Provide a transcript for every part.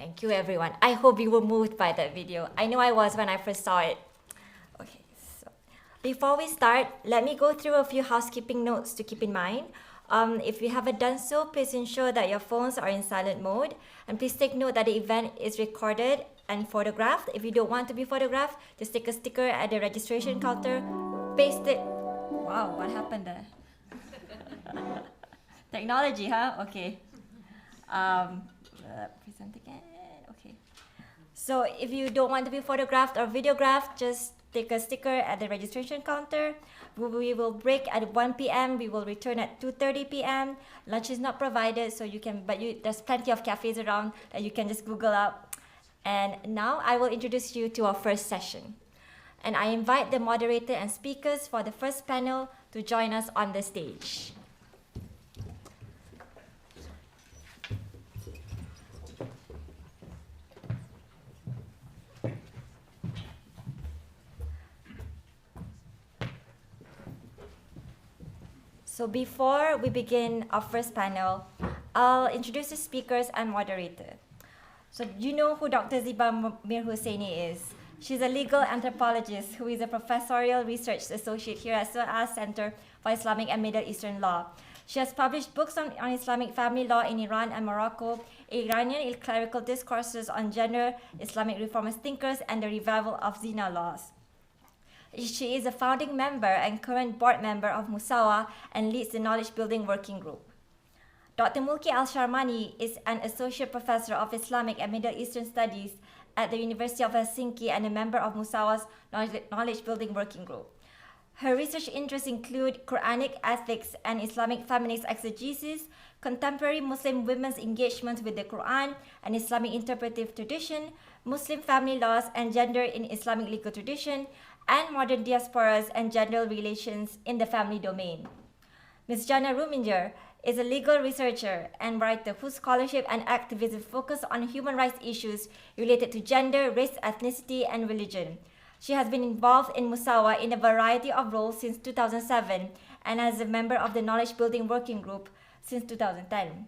Thank you, everyone. I hope you were moved by that video. I know I was when I first saw it. Okay, so before we start, let me go through a few housekeeping notes to keep in mind. If you haven't done so, please ensure that your phones are in silent mode. And please take note that the event is recorded and photographed. If you don't want to be photographed, just take a sticker at the registration counter, paste it. Wow, what happened there? Technology, huh? Okay. Present again. Okay. So if you don't want to be photographed or videographed, just take a sticker at the registration counter. We will break at 1 p.m. We will return at 2:30 p.m. Lunch is not provided, so you can, there's plenty of cafes around that you can just Google up. And now I will introduce you to our first session. And I invite the moderator and speakers for the first panel to join us on the stage. So before we begin our first panel, I'll introduce the speakers and moderator. So you know who Dr. Ziba Mir Husseini is. She's a legal anthropologist who is a professorial research associate here at Sunna Center for Islamic and Middle Eastern Law. She has published books on Islamic family law in Iran and Morocco, Iranian clerical discourses on gender, Islamic reformist thinkers, and the revival of zina laws. She is a founding member and current board member of Musawah and leads the Knowledge Building Working Group. Dr. Mulki Al-Sharmani is an associate professor of Islamic and Middle Eastern Studies at the University of Helsinki and a member of Musawah's Knowledge Building Working Group. Her research interests include Qur'anic ethics and Islamic feminist exegesis, contemporary Muslim women's engagement with the Qur'an and Islamic interpretive tradition, Muslim family laws and gender in Islamic legal tradition, and modern diasporas and gender relations in the family domain. Ms. Jana Ruminger is a legal researcher and writer whose scholarship and activism focus on human rights issues related to gender, race, ethnicity, and religion. She has been involved in Musawah in a variety of roles since 2007 and as a member of the Knowledge Building Working Group since 2010.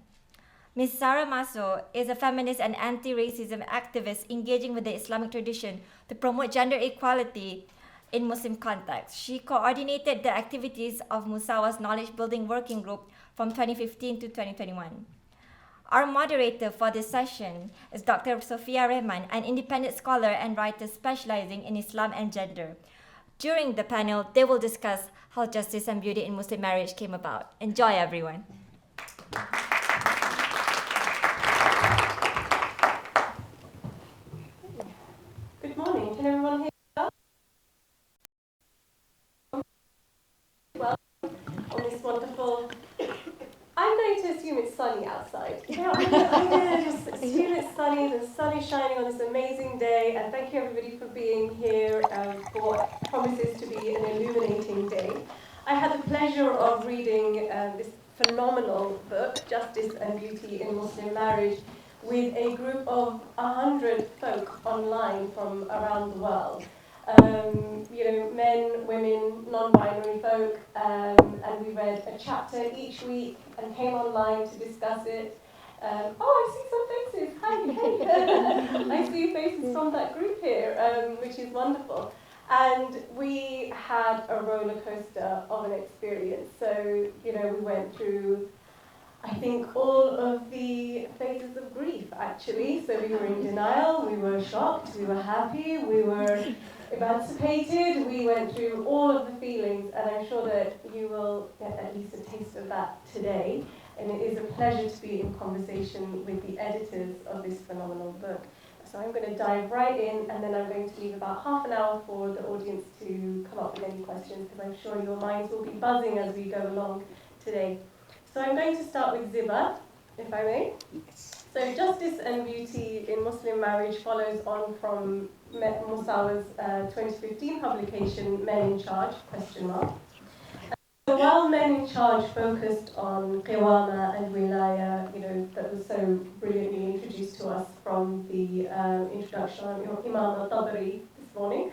Ms. Sarah Maso is a feminist and anti-racism activist engaging with the Islamic tradition to promote gender equality in Muslim context. She coordinated the activities of Musawah's Knowledge Building Working Group from 2015 to 2021. Our moderator for this session is Dr. Sophia Rehman, an independent scholar and writer specializing in Islam and gender. During the panel, they will discuss how justice and beauty in Muslim marriage came about. Enjoy, everyone. Good morning. Can everyone hear me? Well, on this wonderful, I'm going to assume it's sunny outside. You know, I'm going to just assume it's sunny, the sun is shining on this amazing day, and thank you everybody for being here for what promises to be an illuminating day. I had the pleasure of reading this phenomenal book, Justice and Beauty in Muslim Marriage, with a group of 100 folk online from around the world. Men, women, non-binary folk, and we read a chapter each week and came online to discuss it. I see some faces. Hi. I see faces from that group here, which is wonderful. And we had a roller coaster of an experience. So, we went through, I think, all of the phases of grief, actually. So we were in denial, we were shocked, we were happy, we were emancipated, we went through all of the feelings, and I'm sure that you will get at least a taste of that today. And it is a pleasure to be in conversation with the editors of this phenomenal book. So I'm going to dive right in, and then I'm going to leave about half an hour for the audience to come up with any questions, because I'm sure your minds will be buzzing as we go along today. So I'm going to start with Ziba, if I may. So Justice and Beauty in Muslim Marriage follows on from Musawah's 2015 publication, Men in Charge, ? So while Men in Charge focused on Qawama and Wilaya, that was so brilliantly introduced to us from the introduction on Imam al-Tabari this morning,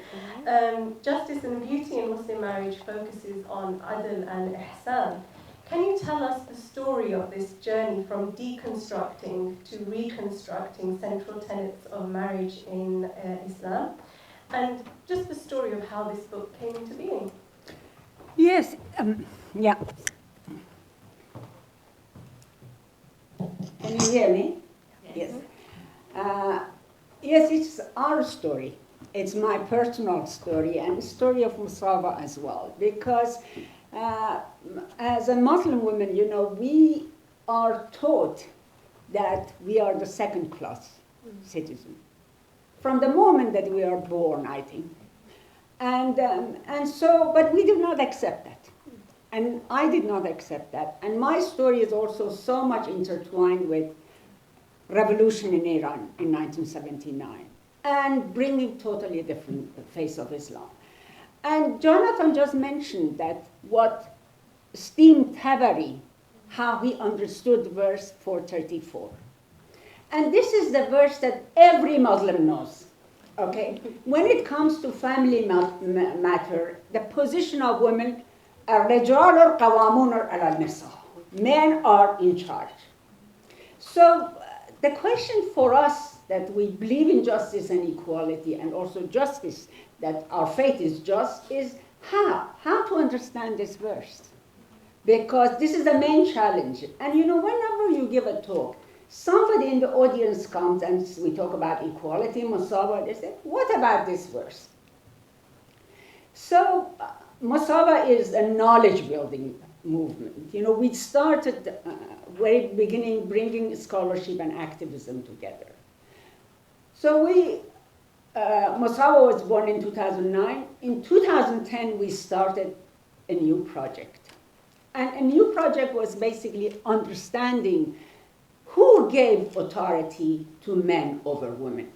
Justice and Beauty in Muslim Marriage focuses on Adl and Ihsan, Can you tell us the story of this journey from deconstructing to reconstructing central tenets of marriage in Islam, and just the story of how this book came into being? Yes, yeah. Can you hear me? Yes. Yes, it's our story. It's my personal story and the story of Musawah as well. Because as a Muslim woman, you know, we are taught that we are the second-class citizen. From the moment that we are born, I think. And so, but we did not accept that. And I did not accept that. And my story is also so much intertwined with revolution in Iran in 1979 and bringing totally different face of Islam. And Jonathan just mentioned that what Steve Tabari, how he understood verse 434. And this is the verse that every Muslim knows. Okay? When it comes to family matter, the position of women, الرجال قوامون على النساء. Men are in charge. So the question for us that we believe in justice and equality and also justice, that our faith is just, is how to understand this verse. Because this is the main challenge. And you know, whenever you give a talk, somebody in the audience comes and we talk about equality, Musawah, they say, what about this verse? So Musawah is a knowledge-building movement. You know, we started very beginning bringing scholarship and activism together. So Musawah was born in 2009. In 2010, we started a new project. And a new project was basically understanding who gave authority to men over women.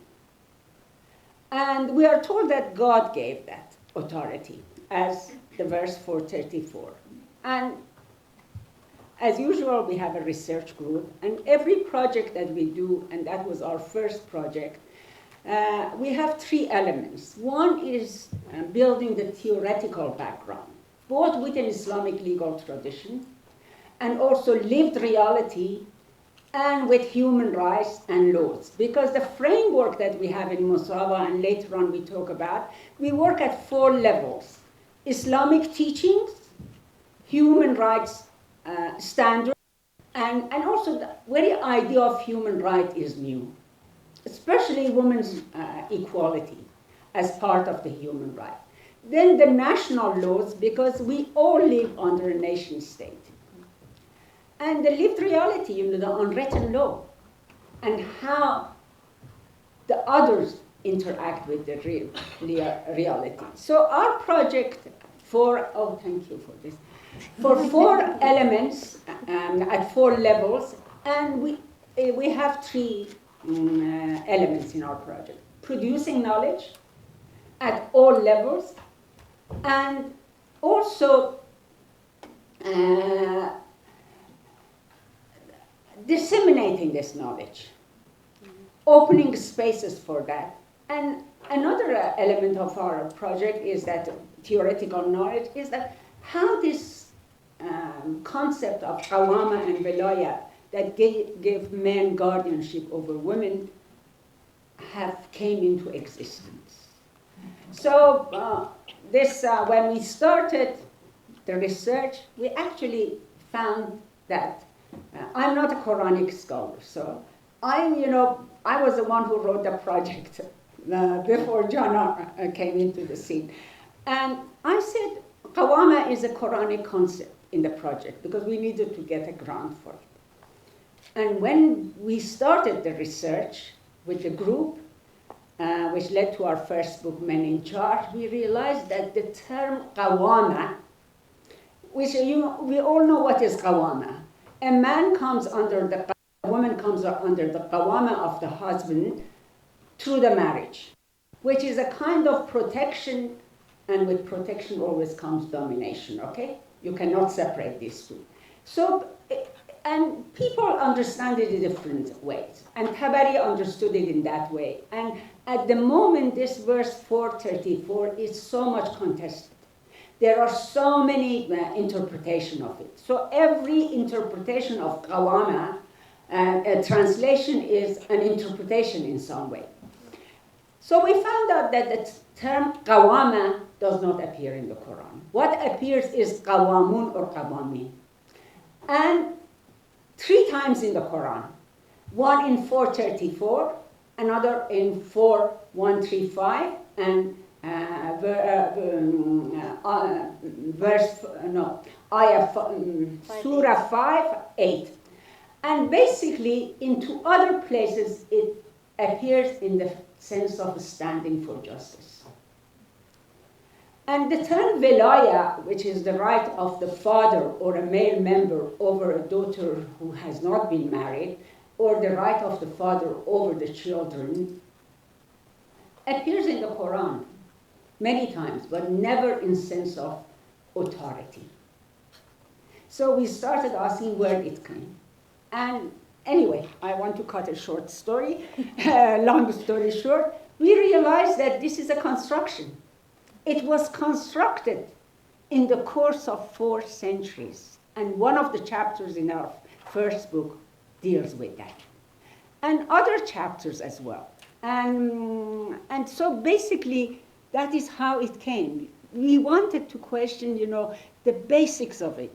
And we are told that God gave that authority, as the verse 434. And as usual, we have a research group, and every project that we do, and that was our first project, we have three elements. One is building the theoretical background, both within Islamic legal tradition and also lived reality and with human rights and laws. Because the framework that we have in Musawah, and later on we talk about, we work at 4 levels. Islamic teachings, human rights standards, and also the very idea of human right is new, especially women's equality as part of the human right. Then the national laws, because we all live under a nation state. And the lived reality, you know, the unwritten law, and how the others interact with the reality. So our project thank you for this, for 4 elements at 4 levels, and we have 3 elements in our project. Producing knowledge at all levels, and also disseminating this knowledge, opening spaces for that. And another element of our project is that theoretical knowledge is that how this concept of qawama and wilaya that give men guardianship over women came into existence. So when we started the research, we actually found that I'm not a Qur'anic scholar, so I was the one who wrote the project before John came into the scene. And I said, qawama is a Qur'anic concept in the project because we needed to get a grant for it. And when we started the research with the group, which led to our first book, Men in Charge, we realized that the term qawama, which we all know what is qawama. A man comes under a woman comes under the qawama of the husband through the marriage, which is a kind of protection, and with protection always comes domination, okay? You cannot separate these two. So, and people understand it in different ways, and Tabari understood it in that way. And at the moment, this verse 434 is so much contested, there are so many interpretations of it. So every interpretation of qawama, a translation is an interpretation in some way. So we found out that the term qawama does not appear in the Quran. What appears is qawamun or qawamin. And 3 times in the Quran. One in 434, another in 4135, and Surah 5, 8. And basically, in 2 other places, it appears in the sense of standing for justice. And the term velaya, which is the right of the father or a male member over a daughter who has not been married, or the right of the father over the children, appears in the Quran many times, but never in sense of authority. So we started asking where it came. And anyway, I want to cut a short story, long story short. We realized that this is a construction. It was constructed in the course of 4 centuries. And one of the chapters in our first book deals with that. And other chapters as well. And so basically, that is how it came. We wanted to question, the basics of it.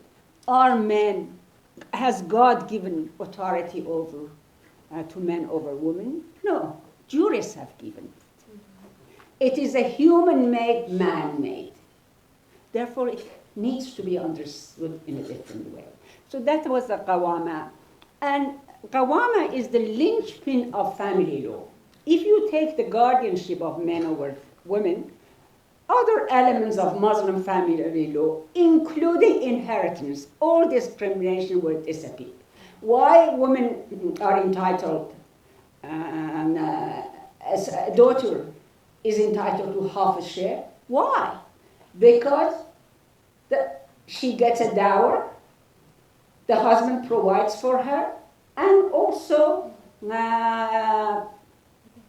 Are men, has God given authority over to men over women? No, jurists have given it. It is a human-made, man-made. Therefore, it needs to be understood in a different way. So that was the qawama. And qawama is the linchpin of family law. If you take the guardianship of men over women, other elements of Muslim family law, including inheritance, all discrimination will disappear. Why women are entitled, as a daughter is entitled to half a share? Why? Because she gets a dower, the husband provides for her, and also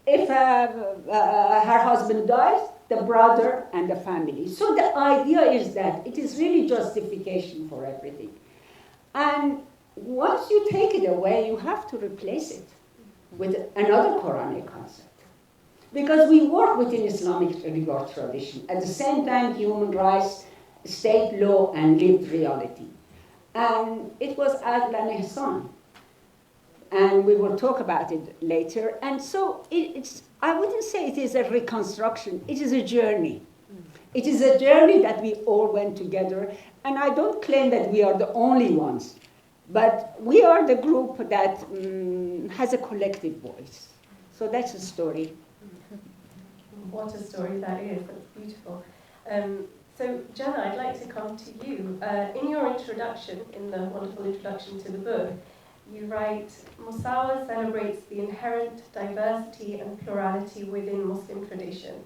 if her husband dies, the brother and the family. So the idea is that it is really justification for everything. And once you take it away, you have to replace it with another Quranic concept. Because we work within Islamic legal tradition. At the same time, human rights, state law, and lived reality. And it was adl and ihsan. And we will talk about it later. And so I wouldn't say it is a reconstruction, it is a journey. It is a journey that we all went together. And I don't claim that we are the only ones, but we are the group that has a collective voice. So that's a story. What a story that is, that's beautiful. So Jana, I'd like to come to you. In your introduction, in the wonderful introduction to the book, you write, Musawah celebrates the inherent diversity and plurality within Muslim tradition.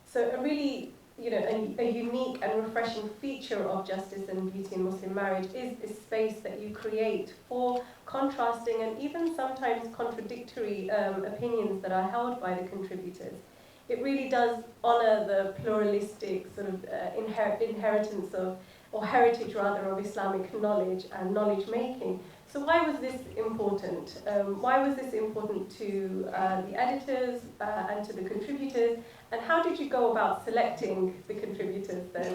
So a really, a unique and refreshing feature of justice and beauty in Muslim marriage is this space that you create for contrasting and even sometimes contradictory opinions that are held by the contributors. It really does honor the pluralistic sort of inheritance of, or heritage rather, of Islamic knowledge and knowledge making. So why was this important? Why was this important to the editors and to the contributors? And how did you go about selecting the contributors then?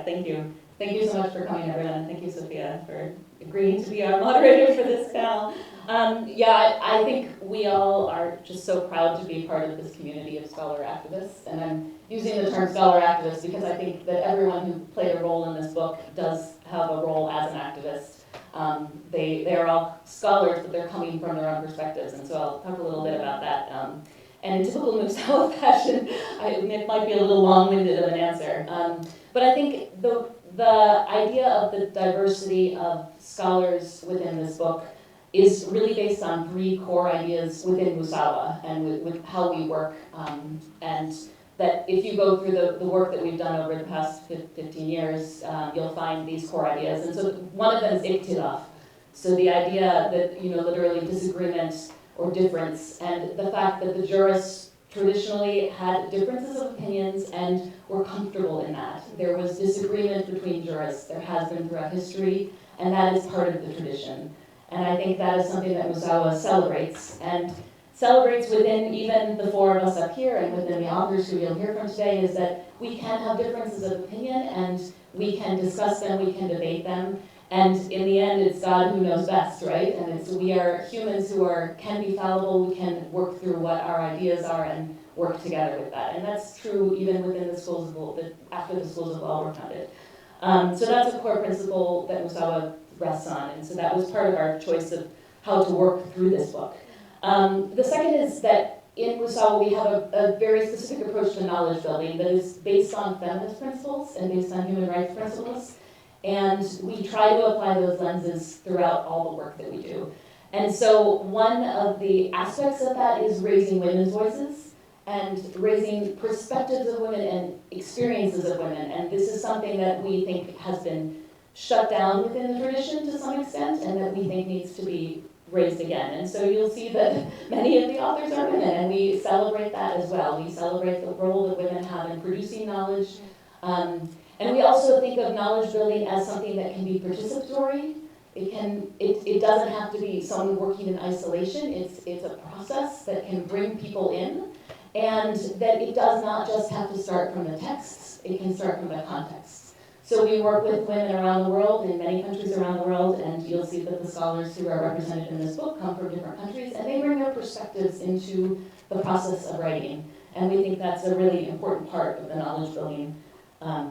Thank you. Thank you so much for coming, everyone. And thank you, Sophia, for agreeing to be our moderator for this panel. I think we all are just so proud to be part of this community of scholar activists. And I'm using the term scholar activist because I think that everyone who played a role in this book does have a role as an activist. They are all scholars, but they're coming from their own perspectives, and so I'll talk a little bit about that. And in typical Musawah fashion, it might be a little long-winded of an answer. But I think the idea of the diversity of scholars within this book is really based on 3 core ideas within Musawah and with how we work. And that if you go through the work that we've done over the past 15 years, you'll find these core ideas. And so one of them is ikhtilaf. So the idea that, literally disagreement or difference, and the fact that the jurists traditionally had differences of opinions and were comfortable in that. There was disagreement between jurists. There has been throughout history, and that is part of the tradition. And I think that is something that Musawah celebrates, and celebrates within even the four of us up here and within the authors who you'll hear from today, is that we can have differences of opinion and we can discuss them, we can debate them, and in the end it's God who knows best, right? And we are humans who can be fallible, we can work through what our ideas are and work together with that. And that's true even within the schools of law, after the schools of law were founded. So that's a core principle that Musawah rests on, and so that was part of our choice of how to work through this book. The second is that in Musawah we have a very specific approach to knowledge building that is based on feminist principles and based on human rights principles, and we try to apply those lenses throughout all the work that we do. And so one of the aspects of that is raising women's voices and raising perspectives of women and experiences of women, and this is something that we think has been shut down within the tradition to some extent, and that we think needs to be raised again. And so you'll see that many of the authors are women, and we celebrate that as well. We celebrate the role that women have in producing knowledge. And we also think of knowledge building as something that can be participatory. It doesn't have to be someone working in isolation. It's a process that can bring people in, and that it does not just have to start from the texts, it can start from the context. So we work with women around the world, in many countries around the world, and you'll see that the scholars who are represented in this book come from different countries, and they bring their perspectives into the process of writing. And we think that's a really important part of the knowledge building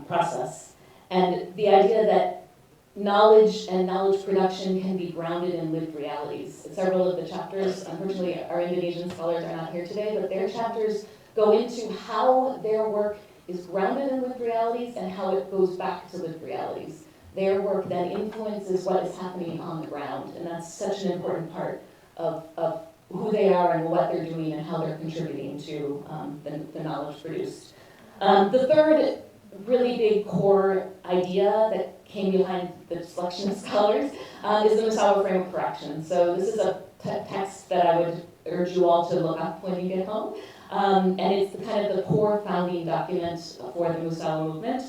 process. And the idea that knowledge and knowledge production can be grounded in lived realities. Several of the chapters, unfortunately our Indonesian scholars are not here today, but their chapters go into how their work is grounded in lived realities and how it goes back to lived realities. Their work then influences what is happening on the ground, and that's such an important part of who they are and what they're doing and how they're contributing to the knowledge produced. The third really big core idea that came behind the selection of scholars is the Musawah framework for action. So this is a text that I would urge you all to look up when you get home. And it's kind of the core founding document for the Musawah movement.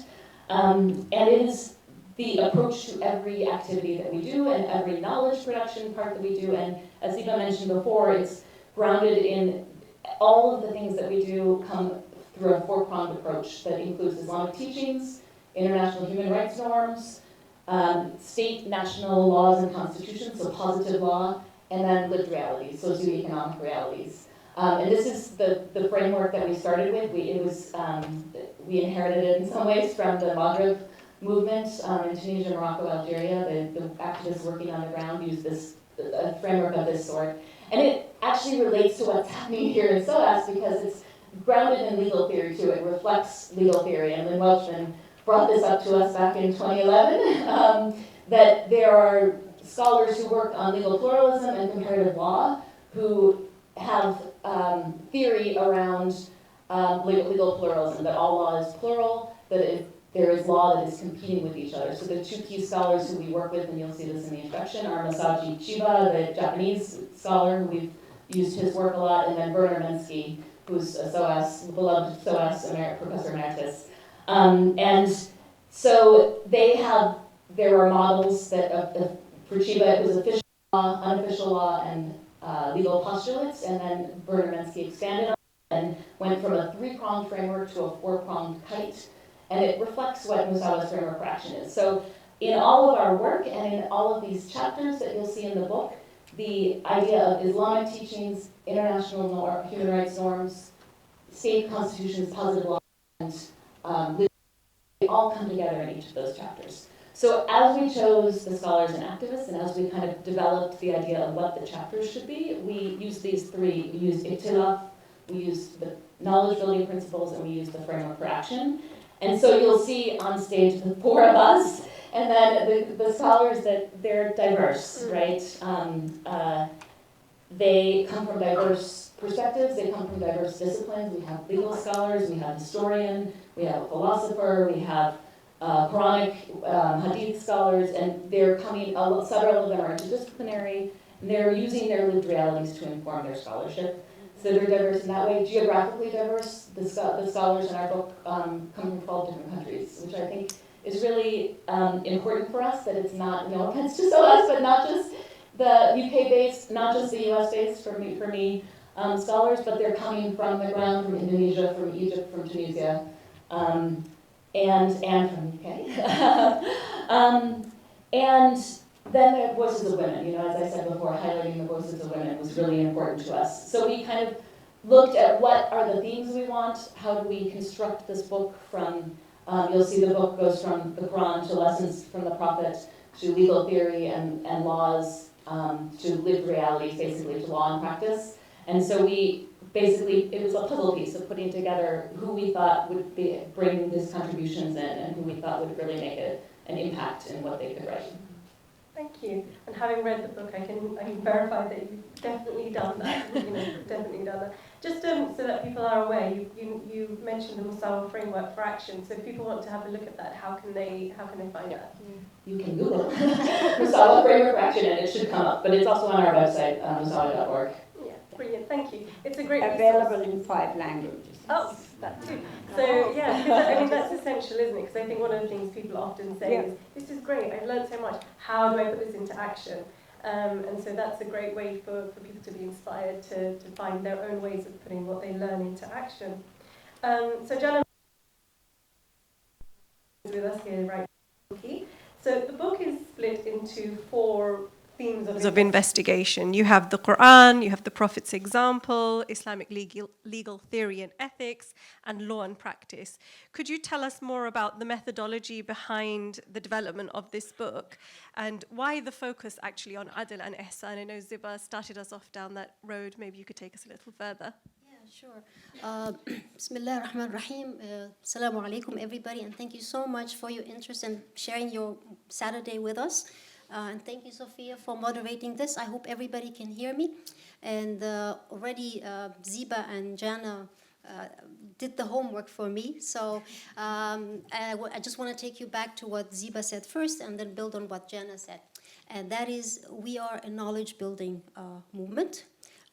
And it is the approach to every activity that we do and every knowledge production part that we do. And as Eva mentioned before, it's grounded in all of the things that we do come through a four-pronged approach that includes Islamic teachings, international human rights norms, state, national laws and constitutions, so positive law, and then lived realities, socioeconomic realities. And this is the framework that we started with. We inherited it in some ways from the Maghreb movement in Tunisia, Morocco, Algeria. The activists working on the ground used a framework of this sort. And it actually relates to what's happening here in SOAS because it's grounded in legal theory too. It reflects legal theory. And Lynn Welchman brought this up to us back in 2011, that there are scholars who work on legal pluralism and comparative law who have theory around legal pluralism, that all law is plural, that there is law that is competing with each other. So the two key scholars who we work with, and you'll see this in the introduction, are Masaji Chiba, the Japanese scholar who we've used his work a lot, and then Werner Minsky, who's a beloved SOAS professor emeritus. And so there are models that, for Chiba, it was official law, unofficial law, and legal postulates, and then Werner Minsky expanded on it and went from a three-pronged framework to a four-pronged kite, and it reflects what Musawah's framework for action is. So in all of our work and in all of these chapters that you'll see in the book, the idea of Islamic teachings, international human rights norms, state constitutions, positive law, and they all come together in each of those chapters. So as we chose the scholars and activists, and as we kind of developed the idea of what the chapters should be, we used these three. We used Ikhtilaf, we used the knowledge building principles, and we used the framework for action. And so you'll see on stage the four of us, and then the scholars, that they're diverse, right? They come from diverse perspectives, they come from diverse disciplines. We have legal scholars, we have historian, we have a philosopher, we have Qur'anic hadith scholars, and they're coming, several of them are interdisciplinary, and they're using their lived realities to inform their scholarship. So they're diverse in that way, geographically diverse. The scholars in our book come from 12 different countries, which I think is really important for us, that it's not, no offense to SOAS, but not just the UK-based, not just the US-based for me scholars, but they're coming from the ground, from Indonesia, from Egypt, from Tunisia, and from UK. And then the voices of women, as I said before, highlighting the voices of women was really important to us. So we kind of looked at what are the themes we want, how do we construct this book from, you'll see the book goes from the Qur'an to lessons from the Prophet, to legal theory and laws, to lived realities, basically, to law and practice. And so we basically, it was a puzzle piece of putting together who we thought would bring these contributions in and who we thought would really make an impact in what they could write. Thank you. And having read the book, I can verify that you've definitely done that. Definitely done that. Just so that people are aware, you mentioned the Musawah framework for action. So if people want to have a look at that, how can they find that? You can Google Musawah framework for action, and it should come up. But it's also on our website, musawah.org. Yeah, brilliant. Thank you. It's a great Available resource. in 5 languages. Oh, that too. So yeah, because that's essential, isn't it? Because I think one of the things people often say is, "This is great. I've learned so much. How do I put this into action?" And so that's a great way for people to be inspired to find their own ways of putting what they learn into action. So Jana is with us here, right? So the book is split into 4 themes of investigation. You have the Qur'an, you have the Prophet's example, Islamic legal theory and ethics, and law and practice. Could you tell us more about the methodology behind the development of this book and why the focus actually on adl and ihsan? I know Ziba started us off down that road. Maybe you could take us a little further. Sure. Bismillah ar-Rahman ar-Rahim. Assalamu alaikum, everybody, and thank you so much for your interest and sharing your Saturday with us. And thank you, Sophia, for moderating this. I hope everybody can hear me. And already Ziba and Jana did the homework for me. So I just want to take you back to what Ziba said first and then build on what Jana said. And that is, we are a knowledge-building movement.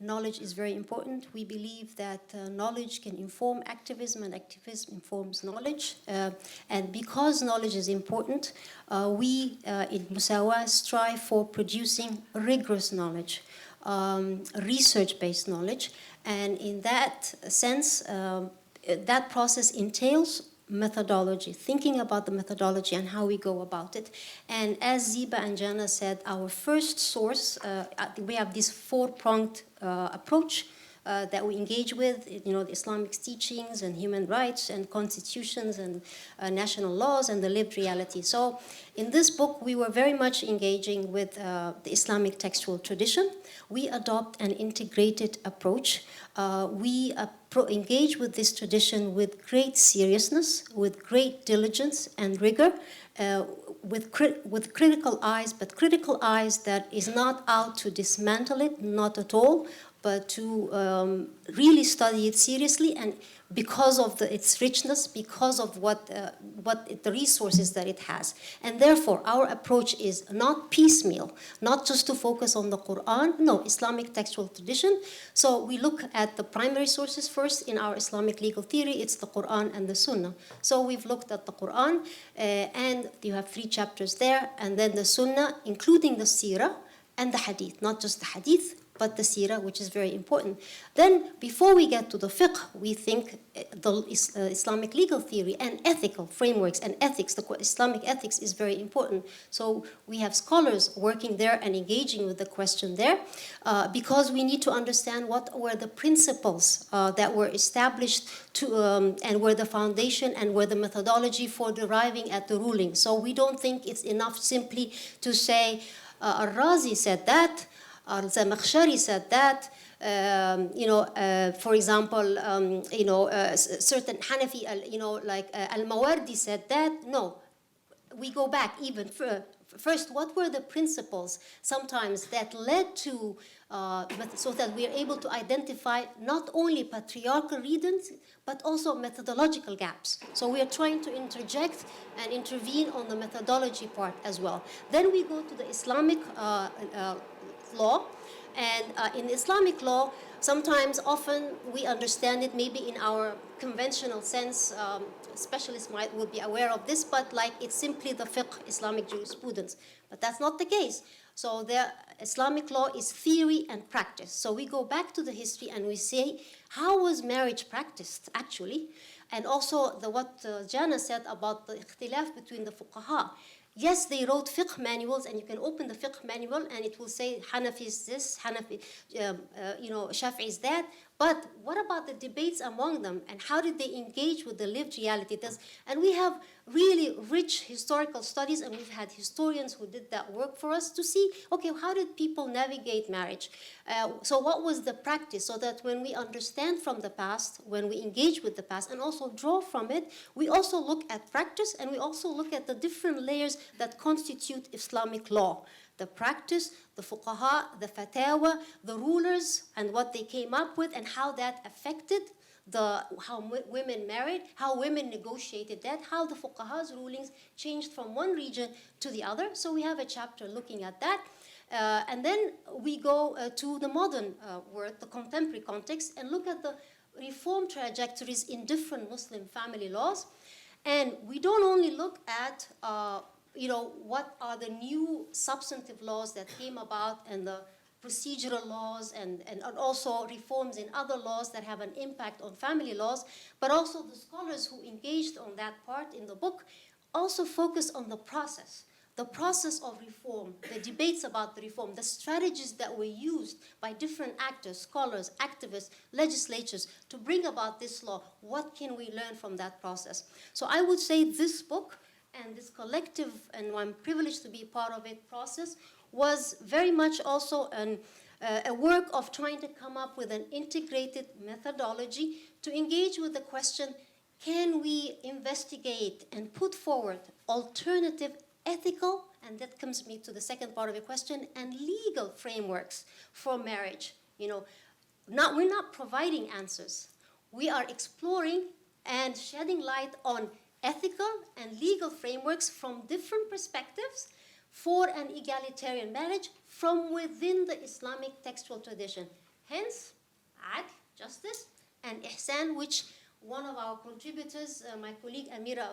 Knowledge is very important. We believe that knowledge can inform activism and activism informs knowledge. And because knowledge is important, we in Musawah strive for producing rigorous knowledge, research-based knowledge. And in that sense, that process entails methodology, thinking about the methodology and how we go about it. And as Ziba and Jana said, our first source, we have this 4-pronged approach that we engage with, the Islamic teachings and human rights and constitutions and national laws and the lived reality. So in this book, we were very much engaging with the Islamic textual tradition. We adopt an integrated approach. We engage with this tradition with great seriousness, with great diligence and rigor, with critical eyes, but critical eyes that is not out to dismantle it, not at all, but to really study it seriously, and because of its richness, because of what the resources that it has. And therefore, our approach is not piecemeal, not just to focus on the Qur'an, no, Islamic textual tradition. So we look at the primary sources first in our Islamic legal theory, it's the Qur'an and the Sunnah. So we've looked at the Qur'an, and you have 3 chapters there, and then the Sunnah, including the Seerah and the Hadith, not just the Hadith, but the Seerah, which is very important. Then, before we get to the fiqh, we think the Islamic legal theory and ethical frameworks and ethics, the Islamic ethics is very important. So we have scholars working there and engaging with the question there, because we need to understand what were the principles that were established and were the foundation and were the methodology for deriving at the ruling. So we don't think it's enough simply to say, Al-Razi said that, Zamakhshari said that, for example, certain Hanafi, like Al-Mawardi said that. No, we go back even further. First, what were the principles sometimes that led to, so that we are able to identify not only patriarchal reasons, but also methodological gaps. So we are trying to interject and intervene on the methodology part as well. Then we go to the Islamic law, And in Islamic law, sometimes, often, we understand it maybe in our conventional sense. Specialists will be aware of this, but like it's simply the fiqh, Islamic jurisprudence. But that's not the case. So the Islamic law is theory and practice. So we go back to the history and we say, how was marriage practiced actually? And also what Jana said about the ikhtilaf between the fuqaha. Yes, they wrote fiqh manuals, and you can open the fiqh manual and it will say Hanafi is this, Hanafi, Shafi'i is that. But what about the debates among them, and how did they engage with the lived reality? And we have really rich historical studies, and we've had historians who did that work for us to see, okay, how did people navigate marriage? So what was the practice? So that when we understand from the past, when we engage with the past, and also draw from it, we also look at practice, and we also look at the different layers that constitute Islamic law. The practice, the fuqaha, the fatawa, the rulers, and what they came up with, and how that affected how women married, how women negotiated that, how the fuqaha's rulings changed from one region to the other. So we have a chapter looking at that. And then we go to the modern world, the contemporary context, and look at the reform trajectories in different Muslim family laws. And we don't only look at what are the new substantive laws that came about, and the procedural laws, and also reforms in other laws that have an impact on family laws, but also the scholars who engaged on that part in the book also focus on the process of reform, the debates about the reform, the strategies that were used by different actors, scholars, activists, legislatures to bring about this law. What can we learn from that process? So I would say this book and this collective, and I'm privileged to be part of it, process, was very much also a work of trying to come up with an integrated methodology to engage with the question, can we investigate and put forward alternative ethical, and that comes me to the second part of your question, and legal frameworks for marriage? We're not providing answers. We are exploring and shedding light on ethical and legal frameworks from different perspectives for an egalitarian marriage from within the Islamic textual tradition. Hence, adl, justice, and ihsan, which one of our contributors, my colleague Amira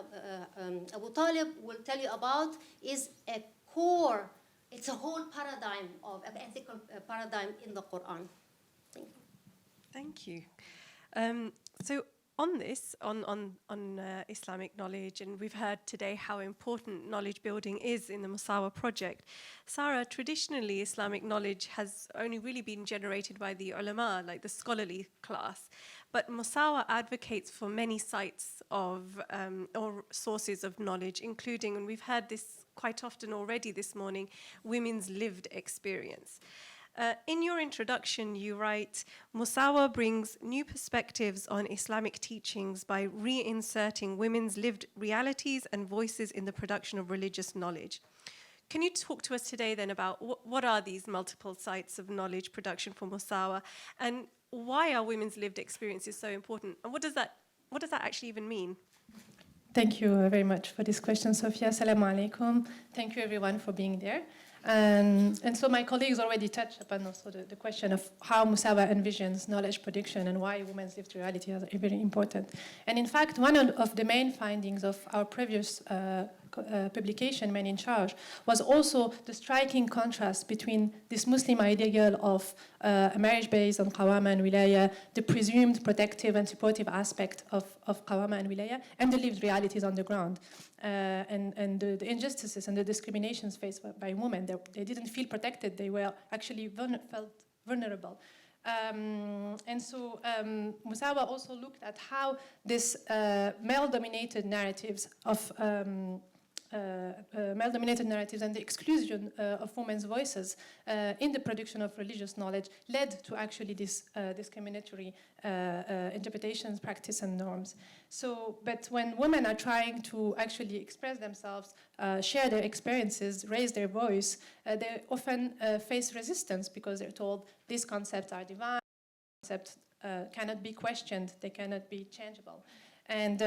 Abu Talib, will tell you about, is a core, it's a whole paradigm of an ethical paradigm in the Qur'an. Thank you. So on this, on Islamic knowledge, and we've heard today how important knowledge building is in the Musawah project. Sarah, traditionally Islamic knowledge has only really been generated by the ulama, like the scholarly class. But Musawah advocates for many sites of, or sources of knowledge, including, and we've heard this quite often already this morning, women's lived experience. In your introduction, you write, Musawah brings new perspectives on Islamic teachings by reinserting women's lived realities and voices in the production of religious knowledge. Can you talk to us today then about what are these multiple sites of knowledge production for Musawah, and why are women's lived experiences so important, and what does that actually even mean? Thank you very much for this question, Sophia. Assalamu alaikum. Thank you everyone for being there. And so my colleagues already touched upon also the question of how Musawah envisions knowledge production and why women's lived reality are very important. And in fact, one of the main findings of our previous publication, Men in Charge, was also the striking contrast between this Muslim ideal of a marriage based on qawama and wilaya, the presumed protective and supportive aspect of qawama and wilaya, and the lived realities on the ground. And the injustices and the discriminations faced by women. They didn't feel protected. They were actually felt vulnerable. And so Musawah also looked at how this male-dominated narratives of male-dominated narratives and the exclusion of women's voices in the production of religious knowledge led to actually this discriminatory interpretations, practice, and norms. So, but when women are trying to actually express themselves, share their experiences, raise their voice, they often face resistance because they're told these concepts are divine, concepts cannot be questioned, they cannot be changeable. And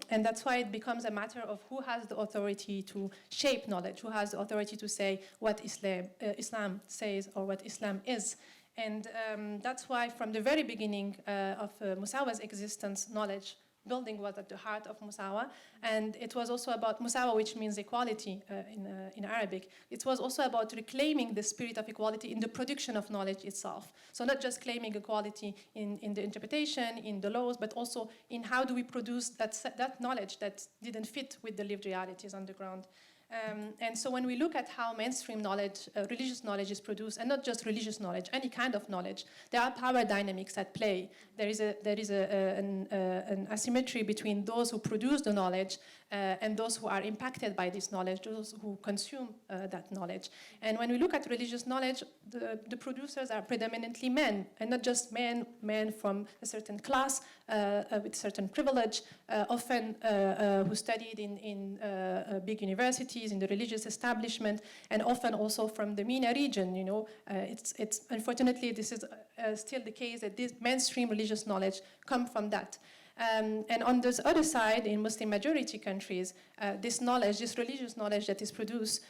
that's why it becomes a matter of who has the authority to shape knowledge, who has the authority to say what Islam says or what Islam is. And that's why from the very beginning of Musawah's existence, knowledge building was at the heart of Musawah. And it was also about Musawah, which means equality in Arabic. It was also about reclaiming the spirit of equality in the production of knowledge itself. So not just claiming equality in the interpretation, in the laws, but also in how do we produce that knowledge that didn't fit with the lived realities on the ground. And so when we look at how mainstream knowledge, religious knowledge is produced, and not just religious knowledge, any kind of knowledge, there are power dynamics at play. There is an asymmetry between those who produce the knowledge and those who are impacted by this knowledge, those who consume that knowledge. And when we look at religious knowledge, the producers are predominantly men, and not just men from a certain class with certain privilege, often who studied in big universities, in the religious establishment, and often also from the MENA region. You know, it's unfortunately this is still the case that this mainstream religious knowledge come from that. And on this other side, in Muslim majority countries, this knowledge, this religious knowledge that is produced,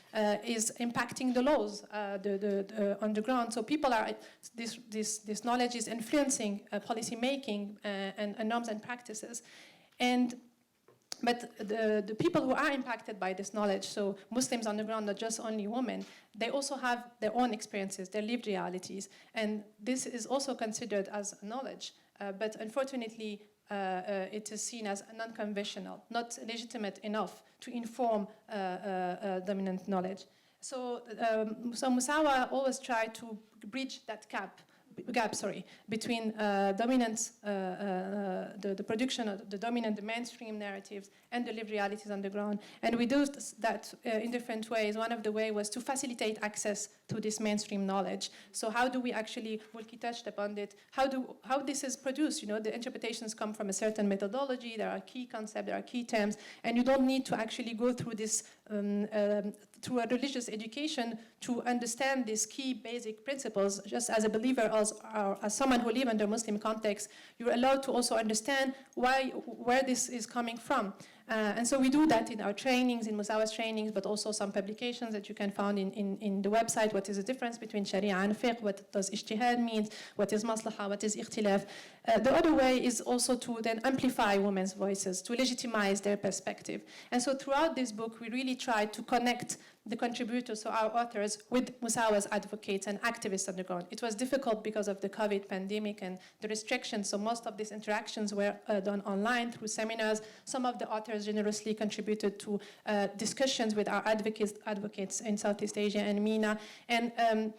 is impacting the laws on the ground. So people are this knowledge is influencing policy making and norms and practices, But the people who are impacted by this knowledge, so Muslims on the ground, not just only women, they also have their own experiences, their lived realities. And this is also considered as knowledge. But unfortunately, it is seen as non-conventional, not legitimate enough to inform dominant knowledge. So Musawah always tried to bridge that gap between dominance, the production of the dominant, the mainstream narratives, and the lived realities on the ground. And we do that in different ways. One of the ways was to facilitate access to this mainstream knowledge. So how do we actually, Mulki touched upon it, how this is produced? You know, the interpretations come from a certain methodology, there are key concepts, there are key terms, and you don't need to actually go through this, through a religious education to understand these key basic principles. Just as a believer or as someone who lives under Muslim context, you're allowed to also understand where this is coming from. And so we do that in our trainings, in Musawah's trainings, but also some publications that you can find in the website. What is the difference between Sharia and fiqh? What does ijtihad mean? What is maslaha? What is ikhtilaf? The other way is also to then amplify women's voices, to legitimize their perspective. And so throughout this book, we really try to connect the contributors, so our authors, with Musawah's advocates and activists on the ground. It was difficult because of the COVID pandemic and the restrictions, so most of these interactions were done online through seminars. Some of the authors generously contributed to discussions with our advocates in Southeast Asia and MENA. And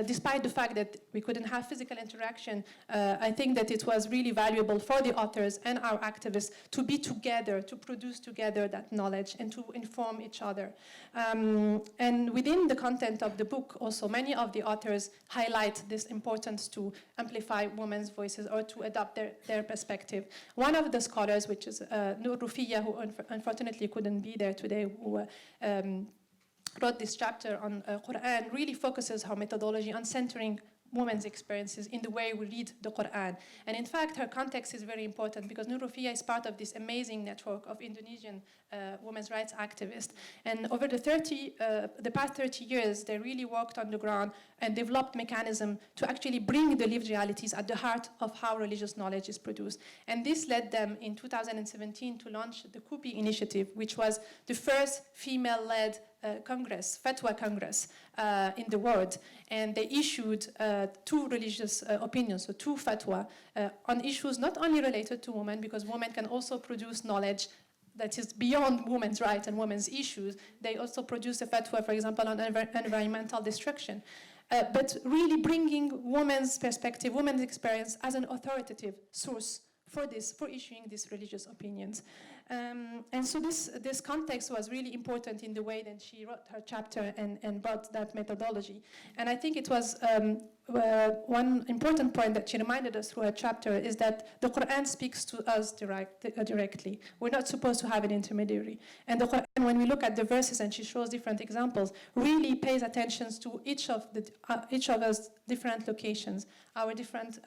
despite the fact that we couldn't have physical interaction, I think that it was really valuable for the authors and our activists to be together, to produce together that knowledge and to inform each other. And within the content of the book, also many of the authors highlight this importance to amplify women's voices or to adopt their perspective. One of the scholars, which is Nur Rufiya, who unfortunately couldn't be there today, who wrote this chapter on Qur'an, really focuses her methodology on centering women's experiences in the way we read the Qur'an. And in fact, her context is very important because Nur Rufiya is part of this amazing network of Indonesian women's rights activists. And over the past 30 years, they really worked on the ground and developed mechanisms to actually bring the lived realities at the heart of how religious knowledge is produced. And this led them in 2017 to launch the KUPI initiative, which was the first female-led Congress, Fatwa Congress in the world. And they issued 2 religious opinions, so 2 fatwa on issues not only related to women, because women can also produce knowledge that is beyond women's rights and women's issues. They also produced a fatwa, for example, on environmental destruction. But really bringing women's perspective, women's experience as an authoritative source for issuing these religious opinions. And so this context was really important in the way that she wrote her chapter and brought that methodology. And I think it was one important point that she reminded us through her chapter is that the Qur'an speaks to us directly. We're not supposed to have an intermediary. And the Qur'an, when we look at the verses, and she shows different examples, really pays attention to each of us different locations, our different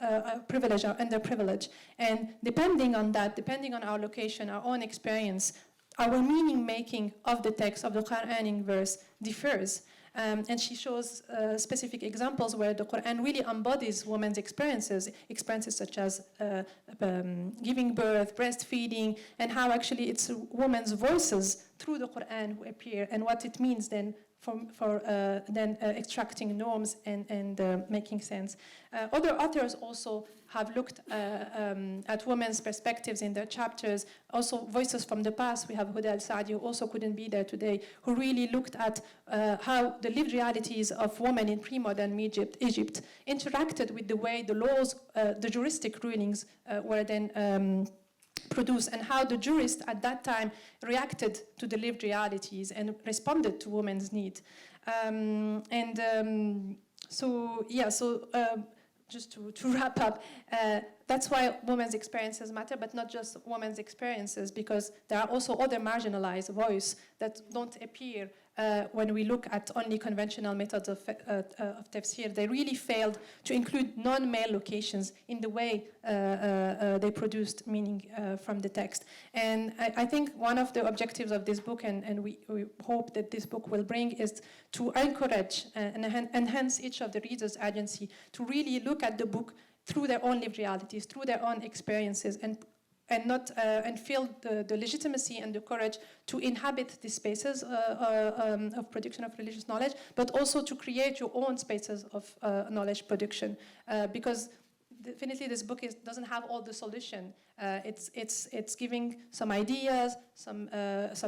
privilege, our underprivilege. And depending on that, depending on our location, our own experience, our meaning making of the text, of the Quranic verse, differs. And she shows specific examples where the Quran really embodies women's experiences such as giving birth, breastfeeding, and how actually it's women's voices through the Quran who appear, and what it means then for extracting norms and making sense. Other authors also have looked at women's perspectives in their chapters, also voices from the past. We have Huda al-Saadi, who also couldn't be there today, who really looked at how the lived realities of women in pre-modern Egypt interacted with the way the laws, the juristic rulings were then produced, and how the jurists at that time reacted to the lived realities and responded to women's need. Just to wrap up, that's why women's experiences matter, but not just women's experiences, because there are also other marginalized voices that don't appear when we look at only conventional methods of tafsir. They really failed to include non-male locations in the way they produced meaning from the text. And I think one of the objectives of this book, and we hope that this book will bring, is to encourage and enhance each of the readers' agency to really look at the book through their own lived realities, through their own experiences, and feel the legitimacy and the courage to inhabit the spaces of production of religious knowledge, but also to create your own spaces of knowledge production. Because definitely this book doesn't have all the solution. It's giving some ideas, some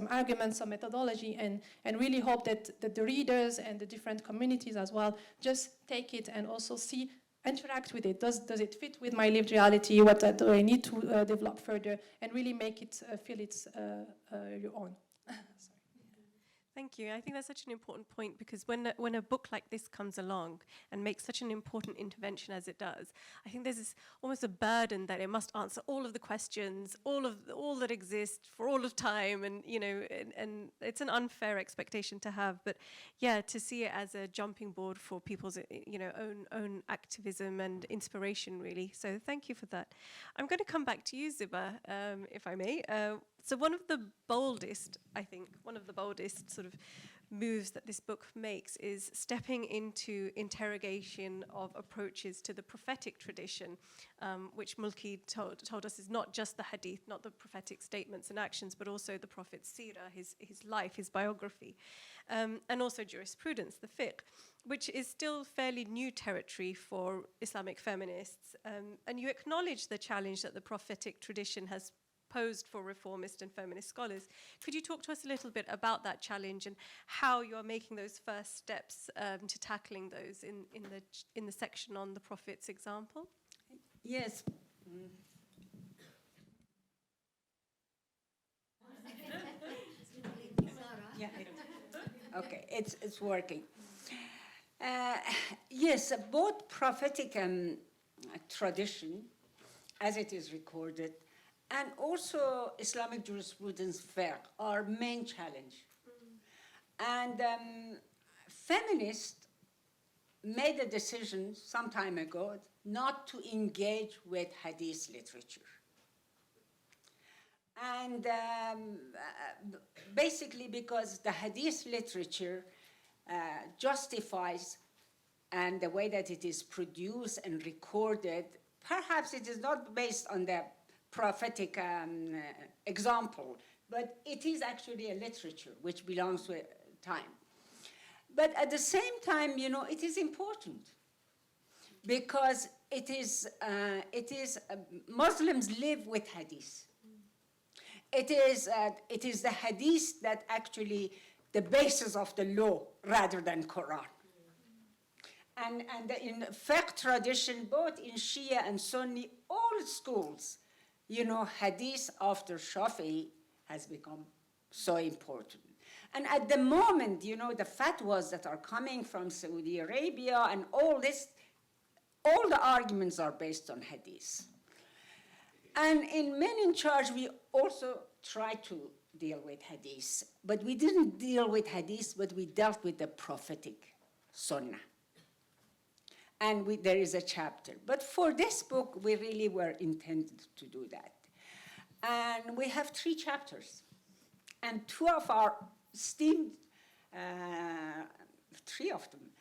arguments, some methodology, and really hope that the readers and the different communities as well just take it and also interact with it. Does it fit with my lived reality? What do I need to develop further? And really make it feel it's your own. Sorry. Thank you. I think that's such an important point, because when a book like this comes along and makes such an important intervention as it does, I think there's almost a burden that it must answer all of the questions, all that exist for all of time, and and it's an unfair expectation to have. But yeah, to see it as a jumping board for people's own activism and inspiration, really. So thank you for that. I'm going to come back to you, Ziba, if I may. So one of the boldest sort of moves that this book makes is stepping into interrogation of approaches to the prophetic tradition, which Mulki told us is not just the hadith, not the prophetic statements and actions, but also the Prophet's seerah, his life, his biography, and also jurisprudence, the fiqh, which is still fairly new territory for Islamic feminists. And you acknowledge the challenge that the prophetic tradition has posed for reformist and feminist scholars. Could you talk to us a little bit about that challenge and how you are making those first steps to tackling those in the section on the Prophet's example? Yes. Yeah. Okay, it's working. Yes, both prophetic tradition, as it is recorded, and also Islamic jurisprudence fiqh are main challenge. And feminists made a decision some time ago not to engage with hadith literature. And basically because the hadith literature justifies, and the way that it is produced and recorded, perhaps it is not based on the prophetic example, but it is actually a literature which belongs to time. But at the same time, it is important because it is Muslims live with hadith. It is the hadith that actually the basis of the law rather than Quran. And in fiqh tradition, both in Shia and Sunni, all schools, hadith after Shafi'i has become so important. And at the moment, the fatwas that are coming from Saudi Arabia and all this, all the arguments are based on hadith. And in Men in Charge, we also tried to deal with hadith. But we didn't deal with hadith, but we dealt with the prophetic Sunnah. And there is a chapter. But for this book, we really were intended to do that. And we have 3 chapters. And 2 of our esteemed, 3 of them,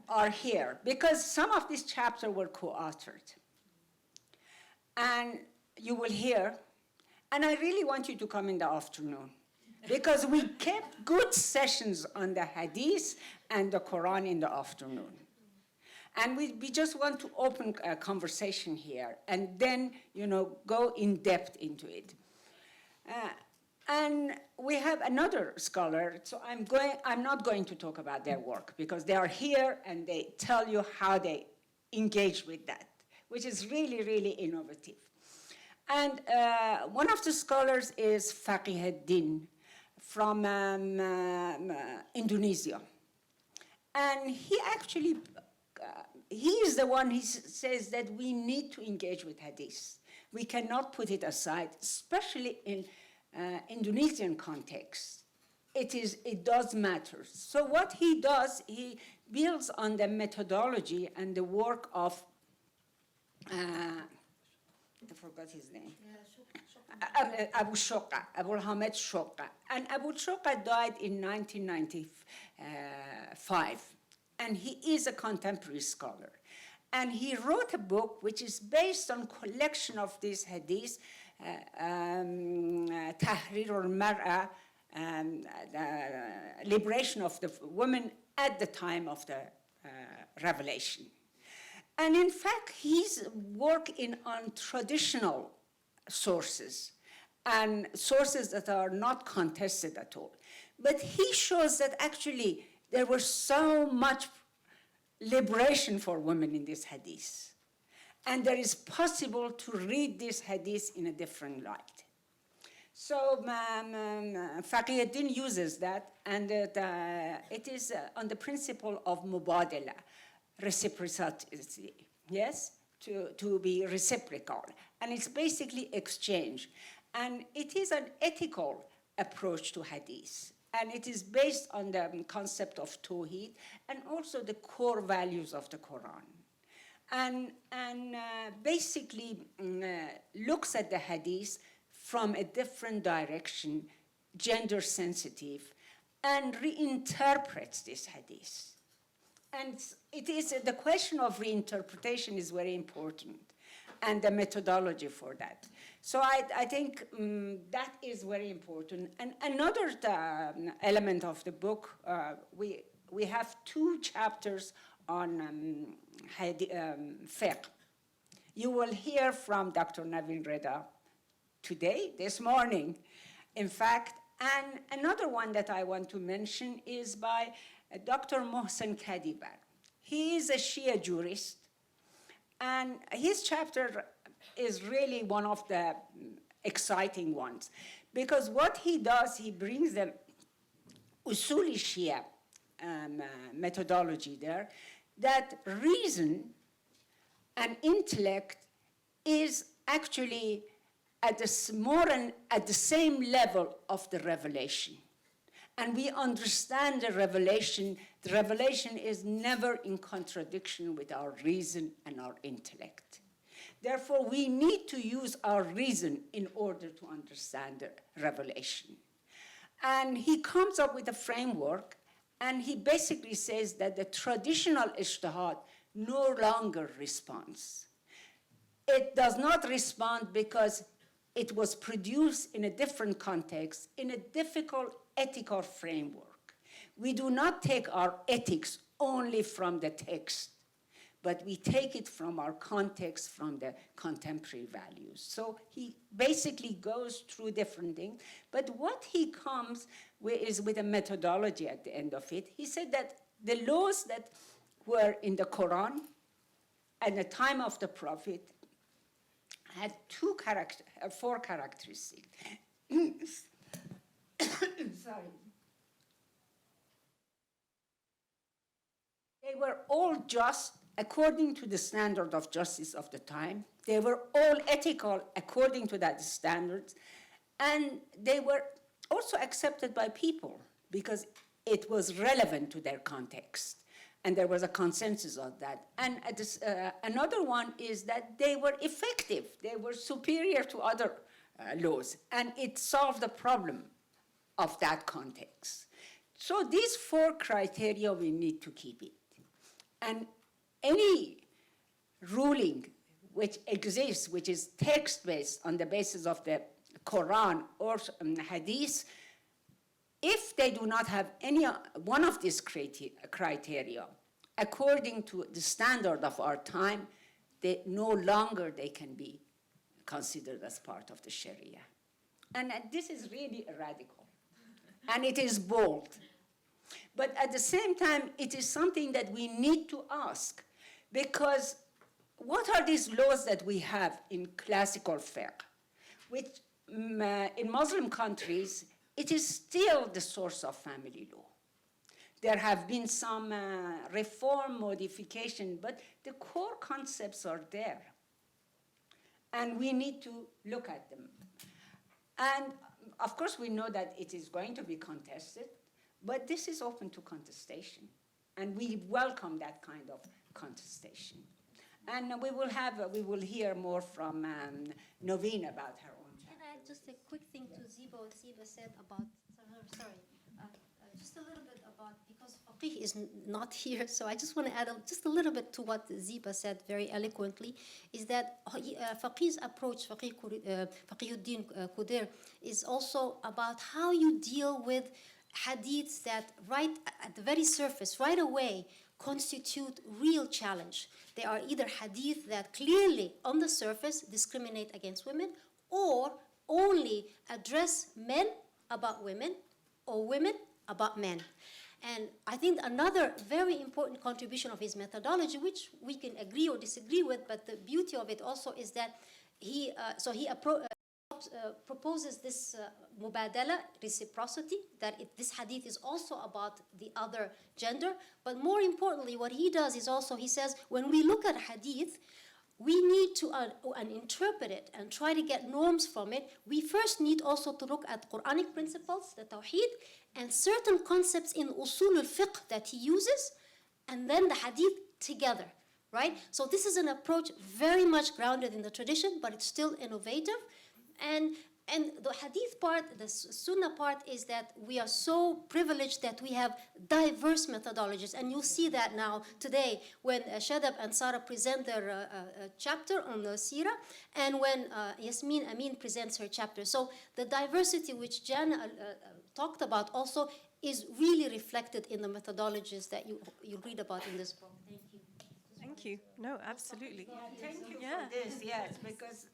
are here. Because some of these chapters were co-authored. And you will hear, and I really want you to come in the afternoon, because we kept good sessions on the hadith and the Quran in the afternoon. And we just want to open a conversation here and then, go in depth into it. And we have another scholar, so I'm not going to talk about their work because they are here and they tell you how they engage with that, which is really, really innovative. And one of the scholars is Faqihuddin from Indonesia. And he actually, he is the one who says that we need to engage with hadith. We cannot put it aside, especially in Indonesian context. It does matter. So what he does, he builds on the methodology and the work of I forgot his name. Abu Shoqa, Abu Hamid Shoqa. And Abu Shoqa died in 1995. And he is a contemporary scholar. And he wrote a book which is based on collection of these hadiths, Tahrir al-Mar'a, the liberation of the woman at the time of the revelation. And in fact, he's working on traditional sources and sources that are not contested at all. But he shows that actually there was so much liberation for women in this hadith. And there is possible to read this hadith in a different light. So Faqihuddin uses that, and it is on the principle of mubadala, reciprocity, yes, to be reciprocal. And it's basically exchange. And it is an ethical approach to hadith. And it is based on the concept of tawheed and also the core values of the Quran. And basically looks at the hadith from a different direction, gender sensitive, and reinterprets this hadith. And it is the question of reinterpretation is very important, and the methodology for that. So I think that is very important. And another element of the book, we have 2 chapters on fiqh. You will hear from Dr. Naveen Reda today, this morning, in fact. And another one that I want to mention is by Dr. Mohsen Kadibar. He is a Shia jurist, and his chapter is really one of the exciting ones, because what he does, he brings the Usuli Shia methodology there, that reason and intellect is actually at the same level of the revelation. And we understand the revelation. The revelation is never in contradiction with our reason and our intellect. Therefore, we need to use our reason in order to understand the revelation. And he comes up with a framework, and he basically says that the traditional ijtihad no longer responds. It does not respond because it was produced in a different context, in a difficult ethical framework. We do not take our ethics only from the text, but we take it from our context, from the contemporary values. So he basically goes through different things, but what he comes with is with a methodology at the end of it. He said that the laws that were in the Quran at the time of the Prophet had 4 characteristics. Sorry. They were all just according to the standard of justice of the time. They were all ethical according to that standards. And they were also accepted by people because it was relevant to their context. And there was a consensus on that. And another one is that they were effective. They were superior to other laws. And it solved the problem of that context. So these 4 criteria, we need to keep it. And any ruling which exists, which is text-based on the basis of the Quran or Hadith, if they do not have any one of these criteria, according to the standard of our time, they no longer they can be considered as part of the Sharia. And this is really radical. And it is bold. But at the same time, it is something that we need to ask, because what are these laws that we have in classical fiqh, which in Muslim countries, it is still the source of family law. There have been some reform, modification, but the core concepts are there. And we need to look at them. And of course, we know that it is going to be contested, but this is open to contestation. And we welcome that kind of contestation. And we will hear more from Noveen about her own chapter. Can I add just a quick thing to Ziba, what Ziba said about, just a little bit about, because Faqih is not here, so I just want to add just a little bit to what Ziba said very eloquently, is that Faqih's approach, Faqih-ud-Din Qudair, is also about how you deal with hadiths that right at the very surface, right away, constitute real challenge. They are either hadith that clearly on the surface discriminate against women, or only address men about women, or women about men. And I think another very important contribution of his methodology, which we can agree or disagree with, but the beauty of it also is that he proposes this mubadala, reciprocity, that this hadith is also about the other gender. But more importantly, what he does is also, he says, when we look at hadith, we need to interpret it and try to get norms from it. We first need also to look at Qur'anic principles, the tawheed, and certain concepts in usul al-fiqh that he uses, and then the hadith together, right? So this is an approach very much grounded in the tradition, but it's still innovative. And the hadith part, the sunnah part, is that we are so privileged that we have diverse methodologies. And you'll see that now today when Shadab and Sarah present their chapter on the seerah, and when Yasmin Amin presents her chapter. So the diversity which Jan talked about also is really reflected in the methodologies that you read about in this book. Thank you. Thank you. No, absolutely. Thank you for this, yes, because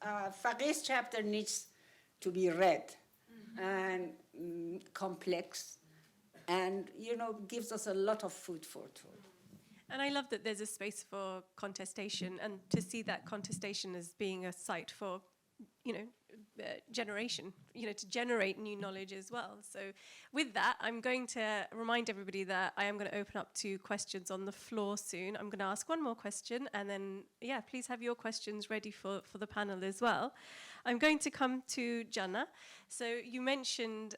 Faqih's chapter needs to be read and complex, and gives us a lot of food for thought. And I love that there's a space for contestation, and to see that contestation as being a site for generation, to generate new knowledge as well. So with that, I'm going to remind everybody that I am going to open up to questions on the floor soon. I'm going to ask one more question, and then, please have your questions ready for the panel as well. I'm going to come to Jannah. So you mentioned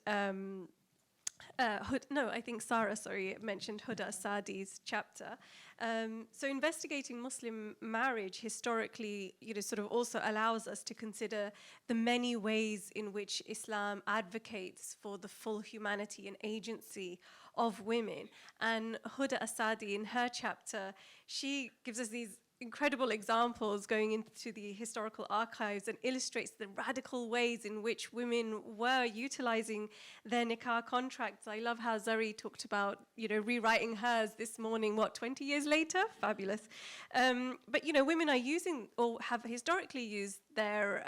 I think Sarah, mentioned Huda Sadi's chapter. So investigating Muslim marriage historically, sort of also allows us to consider the many ways in which Islam advocates for the full humanity and agency of women. And Huda Sadi, in her chapter, she gives us these incredible examples going into the historical archives and illustrates the radical ways in which women were utilizing their nikah contracts. I love how Zari talked about, rewriting hers this morning, 20 years later? Fabulous. But, women are using, or have historically used their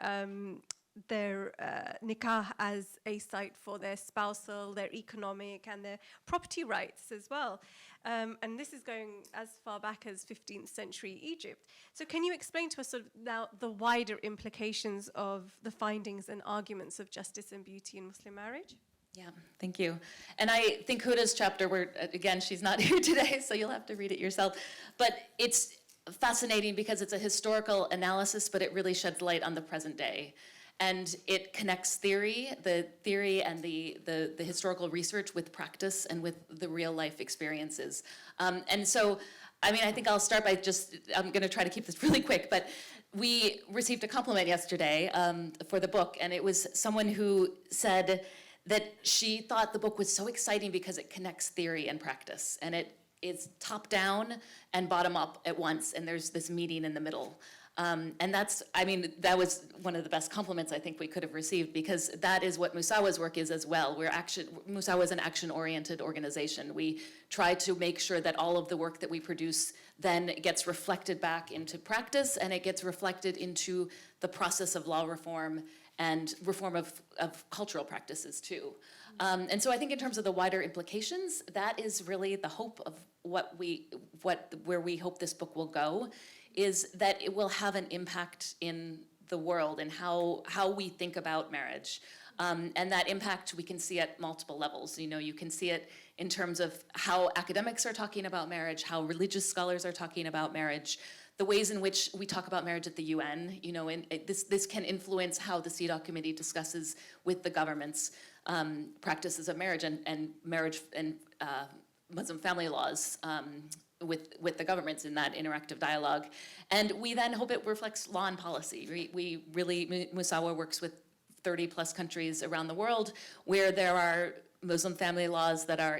nikah as a site for their spousal, their economic, and their property rights as well. And this is going as far back as 15th century Egypt. So can you explain to us sort of now the wider implications of the findings and arguments of justice and beauty in Muslim marriage? Yeah, thank you. And I think Huda's chapter, where again, she's not here today, so you'll have to read it yourself. But it's fascinating because it's a historical analysis, but it really sheds light on the present day. And it connects the theory and the historical research with practice and with the real life experiences. And so, I mean, I think I'll start by I'm going to try to keep this really quick, but we received a compliment yesterday for the book, and it was someone who said that she thought the book was so exciting because it connects theory and practice, and it is top down and bottom up at once, and there's this meeting in the middle. And that was one of the best compliments I think we could have received, because that is what Musawah's work is as well. Musawah is an action-oriented organization. We try to make sure that all of the work that we produce then gets reflected back into practice, and it gets reflected into the process of law reform and reform of cultural practices too. And so I think in terms of the wider implications, that is really the hope of where we hope this book will go, is that it will have an impact in the world and how we think about marriage. And that impact we can see at multiple levels. You can see it in terms of how academics are talking about marriage, how religious scholars are talking about marriage, the ways in which we talk about marriage at the UN. This can influence how the CEDAW committee discusses with the governments practices of marriage and marriage and Muslim family laws with the governments in that interactive dialogue. And we then hope it reflects law and policy. We really, Musawah works with 30 plus countries around the world where there are Muslim family laws that are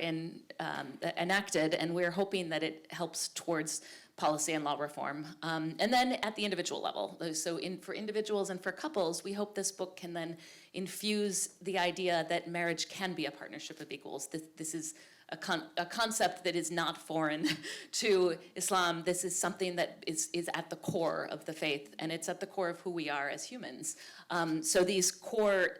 enacted, and we're hoping that it helps towards policy and law reform. And then at the individual level, so for individuals and for couples, we hope this book can then infuse the idea that marriage can be a partnership of equals. This is a concept that is not foreign to Islam. This is something that is at the core of the faith, and it's at the core of who we are as humans. So these core,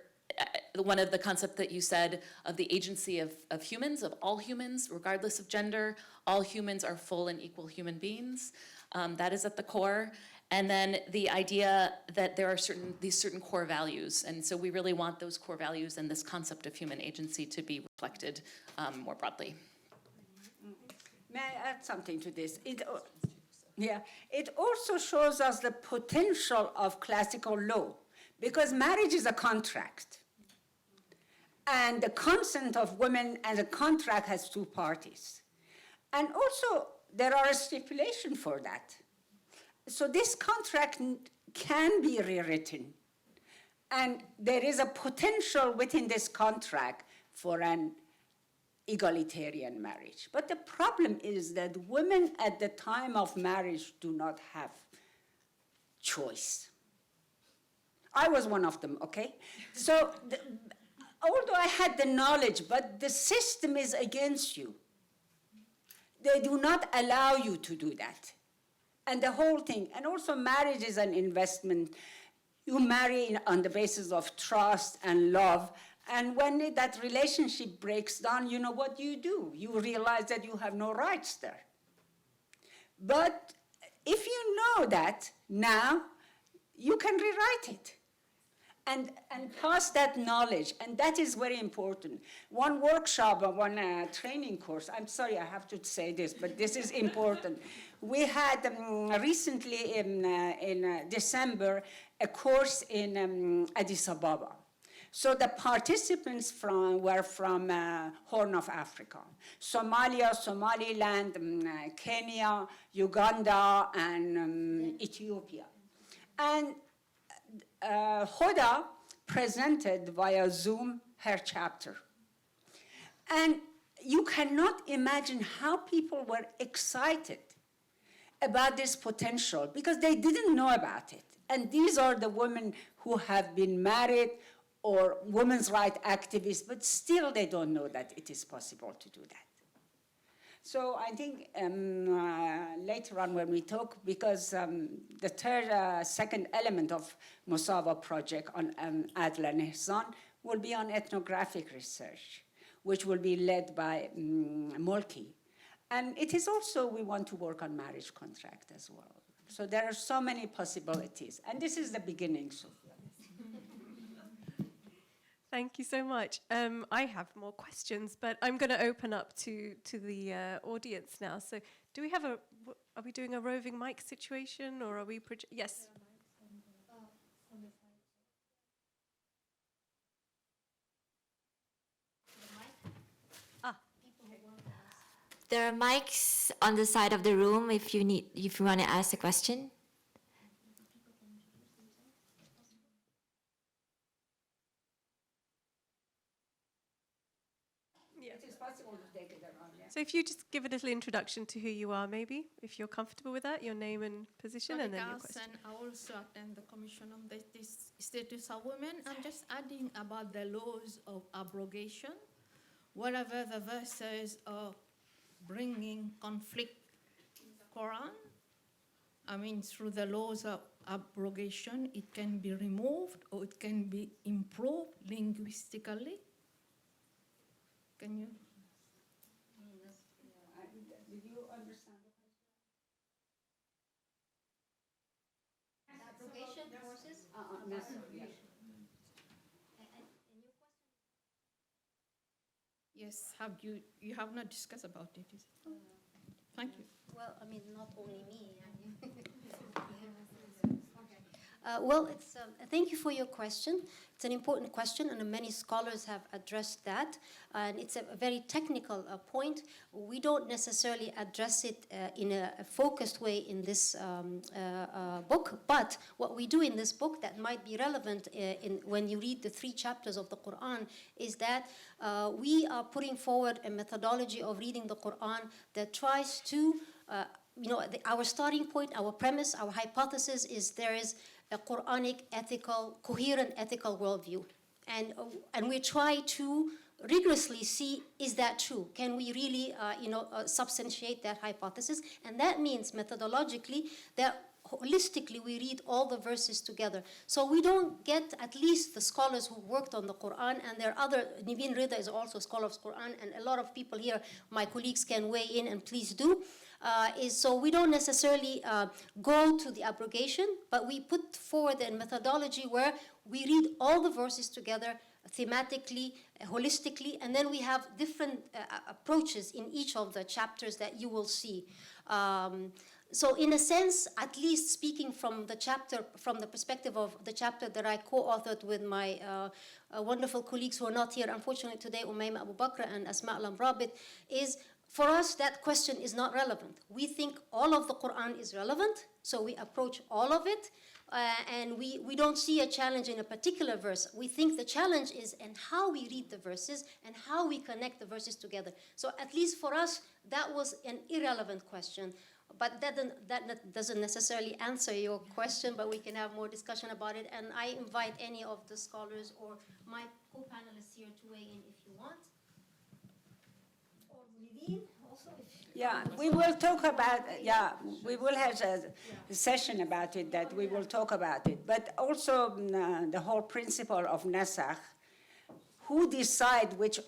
one of the concept that you said of the agency of humans, of all humans, regardless of gender, all humans are full and equal human beings. That is at the core. And then the idea that there are these certain core values. And so we really want those core values and this concept of human agency to be reflected more broadly. May I add something to this? It also shows us the potential of classical law, because marriage is a contract. And the consent of women and the contract has two parties. And also, there are stipulations for that. So this contract can be rewritten. And there is a potential within this contract for an egalitarian marriage. But the problem is that women at the time of marriage do not have choice. I was one of them, okay? So although I had the knowledge, but the system is against you. They do not allow you to do that. And the whole thing, and also marriage is an investment. You marry on the basis of trust and love, and when that relationship breaks down, you know what do? You realize that you have no rights there. But if you know that now, you can rewrite it. And pass that knowledge, and that is very important. One workshop, one training course, I'm sorry I have to say this, but this is important. We had recently in December a course in Addis Ababa. So the participants were from Horn of Africa, Somalia, Somaliland, Kenya, Uganda, and Ethiopia. And Hoda presented via Zoom her chapter. And you cannot imagine how people were excited about this potential because they didn't know about it. And these are the women who have been married or women's rights activists, but still they don't know that it is possible to do that. So I think later on when we talk, because the second element of Musawah project on Adl and Ihsan will be on ethnographic research, which will be led by Mulki. And it is also, we want to work on marriage contract as well. So there are so many possibilities. And this is the beginning, Sophia. Thank you so much. I have more questions, but I'm going to open up to the audience now. So do we have are we doing a roving mic situation, or are we? Yes. There are mics on the side of the room if you want to ask a question. Yeah. It is possible to take it around, yeah. So if you just give a little introduction to who you are, maybe, if you're comfortable with that, your name and position, and then your question. I also attend the Commission on the Status of Women. I'm just adding about the laws of abrogation. Whatever the verses are bringing conflict Quran, I mean, through the laws of abrogation, it can be removed or it can be improved linguistically. Can you? Did you understand the question? Abrogation forces? Yeah. Yes, you have not discussed about it, is it? Thank you. Well, I mean, not only me. Thank you for your question. It's an important question, and many scholars have addressed that. And it's a very technical point. We don't necessarily address it in a focused way in this book, but what we do in this book that might be relevant when you read the 3 chapters of the Qur'an is that we are putting forward a methodology of reading the Qur'an that tries to our starting point, our premise, our hypothesis is there is a Qur'anic coherent ethical worldview. And we try to rigorously see, is that true? Can we really, substantiate that hypothesis? And that means methodologically that holistically we read all the verses together. So we don't get, at least the scholars who worked on the Quran, and there are other, Niveen Rida is also a scholar of Quran, and a lot of people here, my colleagues can weigh in, and please do. So we don't necessarily go to the abrogation, but we put forward a methodology where we read all the verses together thematically, holistically, and then we have different approaches in each of the chapters that you will see. So in a sense, at least speaking from the perspective of the chapter that I co-authored with my wonderful colleagues who are not here, unfortunately today, Umayma Abu Bakr and Asma al-Amrabit, is for us that question is not relevant. We think all of the Quran is relevant, so we approach all of it, and we don't see a challenge in a particular verse. We think the challenge is in how we read the verses and how we connect the verses together. So at least for us, that was an irrelevant question. But that doesn't necessarily answer your question, but we can have more discussion about it. And I invite any of the scholars or my co-panelists here to weigh in if you want. Or Niveen also. Yeah, we will talk about, we will have a session about it that we will talk about it. But also the whole principle of nasakh, who decide which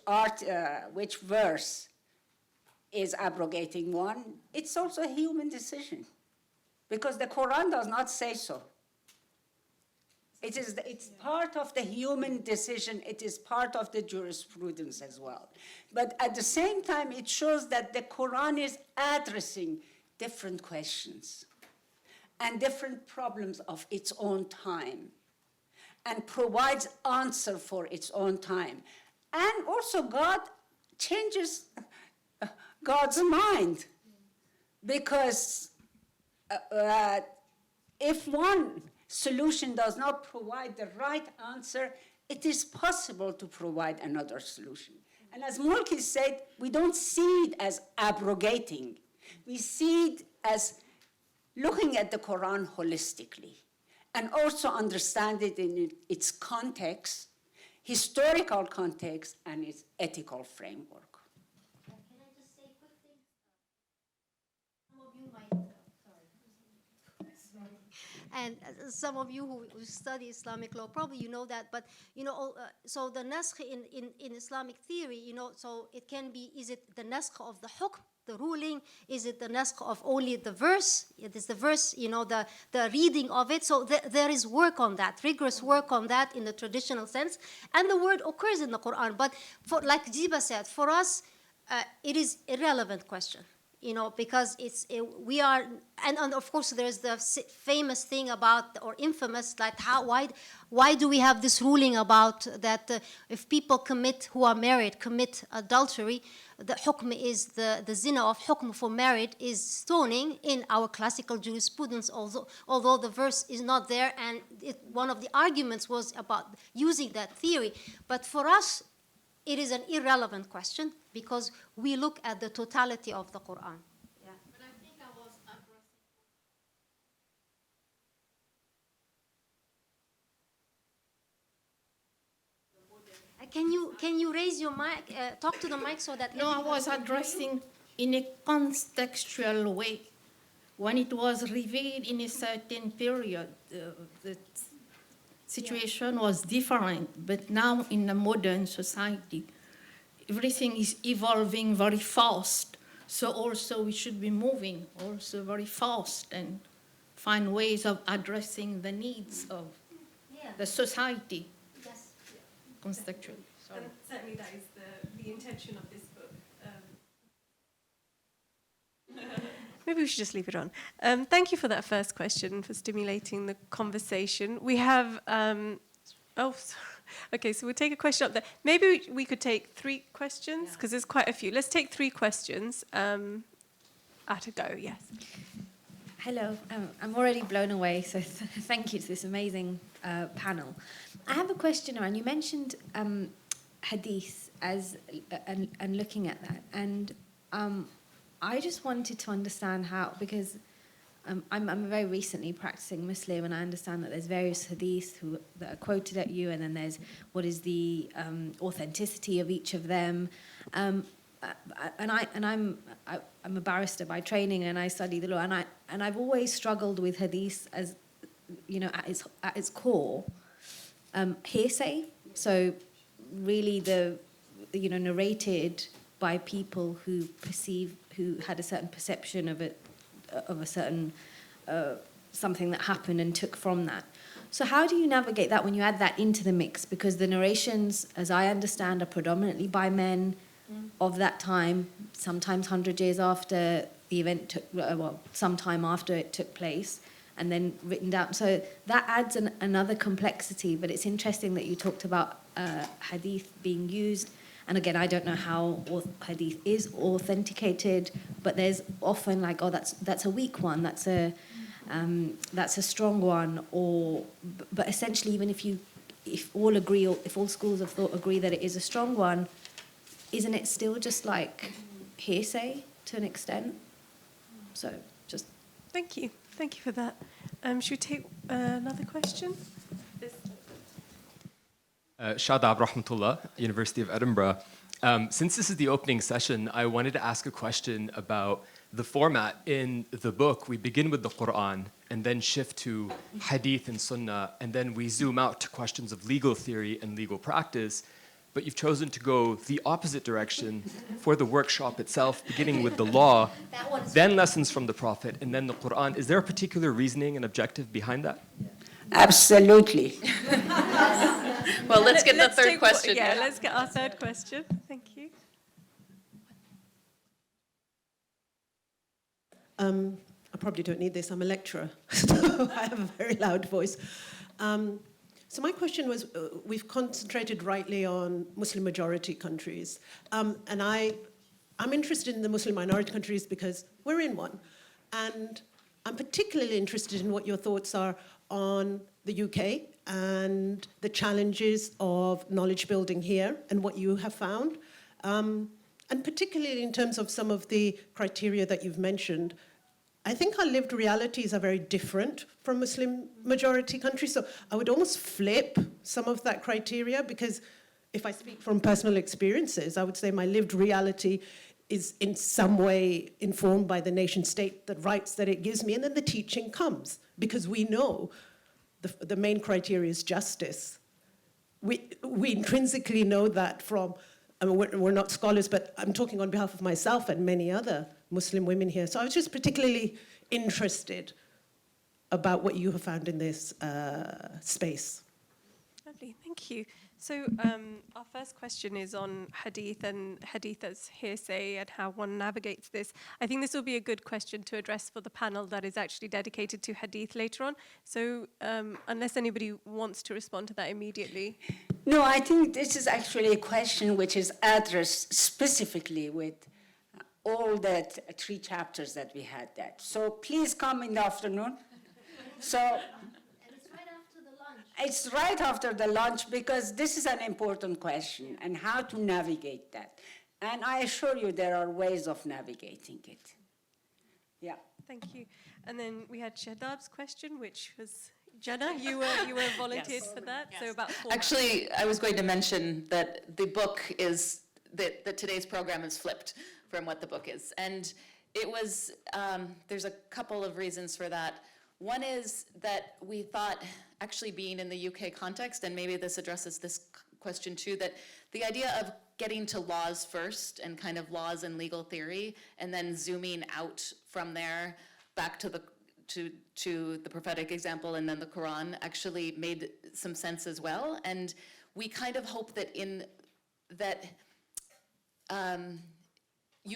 verse is abrogating one, it's also a human decision, because the Quran does not say so. It's part of the human decision. It is part of the jurisprudence as well. But at the same time, it shows that the Quran is addressing different questions and different problems of its own time, and provides answer for its own time. And also God changes God's mind, because if one solution does not provide the right answer, it is possible to provide another solution. And as Mulki said, we don't see it as abrogating. We see it as looking at the Quran holistically, and also understand it in its context, historical context, and its ethical framework. And some of you who study Islamic law, probably you know that, but so the naskh in Islamic theory, so it can be, is it the naskh of the hukm, the ruling? Is it the naskh of only the verse? It is the verse, the reading of it. So there is work on that, rigorous work on that in the traditional sense. And the word occurs in the Quran. But like Jiba said, for us, it is irrelevant question. you know, because we are, and of course there's the famous thing about, or infamous, like why do we have this ruling about that if people who are married commit adultery, the hukm is the zina of hukm for married is stoning in our classical jurisprudence, although the verse is not there, and one of the arguments was about using that theory. But for us, it is an irrelevant question because we look at the totality of the Quran. Yeah. But I think I was addressing. Can you raise your mic, talk to the mic so that... No, I was addressing in a contextual way. When it was revealed in a certain period, the situation was different. But now in the modern society, everything is evolving very fast. So also we should be moving also very fast and find ways of addressing the needs of the society. Yes. Contextually. Sorry. And certainly that is the intention of this book. Maybe we should just leave it on. Thank you for that first question, for stimulating the conversation. We have, okay, so we'll take a question up there. Maybe we could take 3 questions, because there's quite a few. Let's take 3 questions at a go, yes. Hello, I'm already blown away, so thank you to this amazing panel. I have a question around, you mentioned hadith and looking at that, and I just wanted to understand how, because I'm a very recently practicing Muslim, and I understand that there's various hadiths that are quoted at you, and then there's what is the authenticity of each of them. I'm a barrister by training, and I study the law, and I've always struggled with hadith as, you know, at its core, hearsay. So really narrated by people who had a certain perception of a certain something that happened and took from that. So how do you navigate that when you add that into the mix? Because the narrations, as I understand, are predominantly by men of that time, sometimes 100 years after the event took, sometime after it took place, and then written down. So that adds another complexity, but it's interesting that you talked about hadith being used. And again, I don't know how hadith is authenticated, but there's often like, oh, that's a weak one, that's a strong one, but essentially, even if all agree, or if all schools of thought agree that it is a strong one, isn't it still just like hearsay to an extent? So just... Thank you for that. Should we take another question? Shadab Rahmatullah, University of Edinburgh. Since this is the opening session, I wanted to ask a question about the format. In the book, we begin with the Qur'an and then shift to hadith and sunnah, and then we zoom out to questions of legal theory and legal practice. But you've chosen to go the opposite direction for the workshop itself, beginning with the law, then lessons from the Prophet, and then the Qur'an. Is there a particular reasoning and objective behind that? Absolutely. Well, let's get the third question. Yeah, let's get our third question. Thank you. I probably don't need this. I'm a lecturer, so I have a very loud voice. So my question was, we've concentrated rightly on Muslim majority countries, and I'm interested in the Muslim minority countries because we're in one. And I'm particularly interested in what your thoughts are on the UK and the challenges of knowledge building here and what you have found. And particularly in terms of some of the criteria that you've mentioned, I think our lived realities are very different from Muslim majority countries. So I would almost flip some of that criteria, because if I speak from personal experiences, I would say my lived reality is in some way informed by the nation state, the rights that it gives me, and then the teaching comes, because we know the main criteria is justice. We intrinsically know that from, I mean, we're not scholars, but I'm talking on behalf of myself and many other Muslim women here. So I was just particularly interested about what you have found in this space. Lovely, thank you. So our first question is on hadith and hadith as hearsay and how one navigates this. I think this will be a good question to address for the panel that is actually dedicated to hadith later on. So unless anybody wants to respond to that immediately. No, I think this is actually a question which is addressed specifically with all the 3 chapters that we had that. So please come in the afternoon. So. It's right after the lunch because this is an important question and how to navigate that. And I assure you there are ways of navigating it. Yeah. Thank you. And then we had Shadab's question, which was, Jenna, you were volunteered for that. Yes. So about format. Actually, I was going to mention that the book is, that today's program is flipped from what the book is. And it was, there's a couple of reasons for that. One is that we thought, actually being in the UK context, and maybe this addresses this question too, that the idea of getting to laws first and kind of laws and legal theory, and then zooming out from there back to the prophetic example and then the Qur'an actually made some sense as well. And we kind of hope that you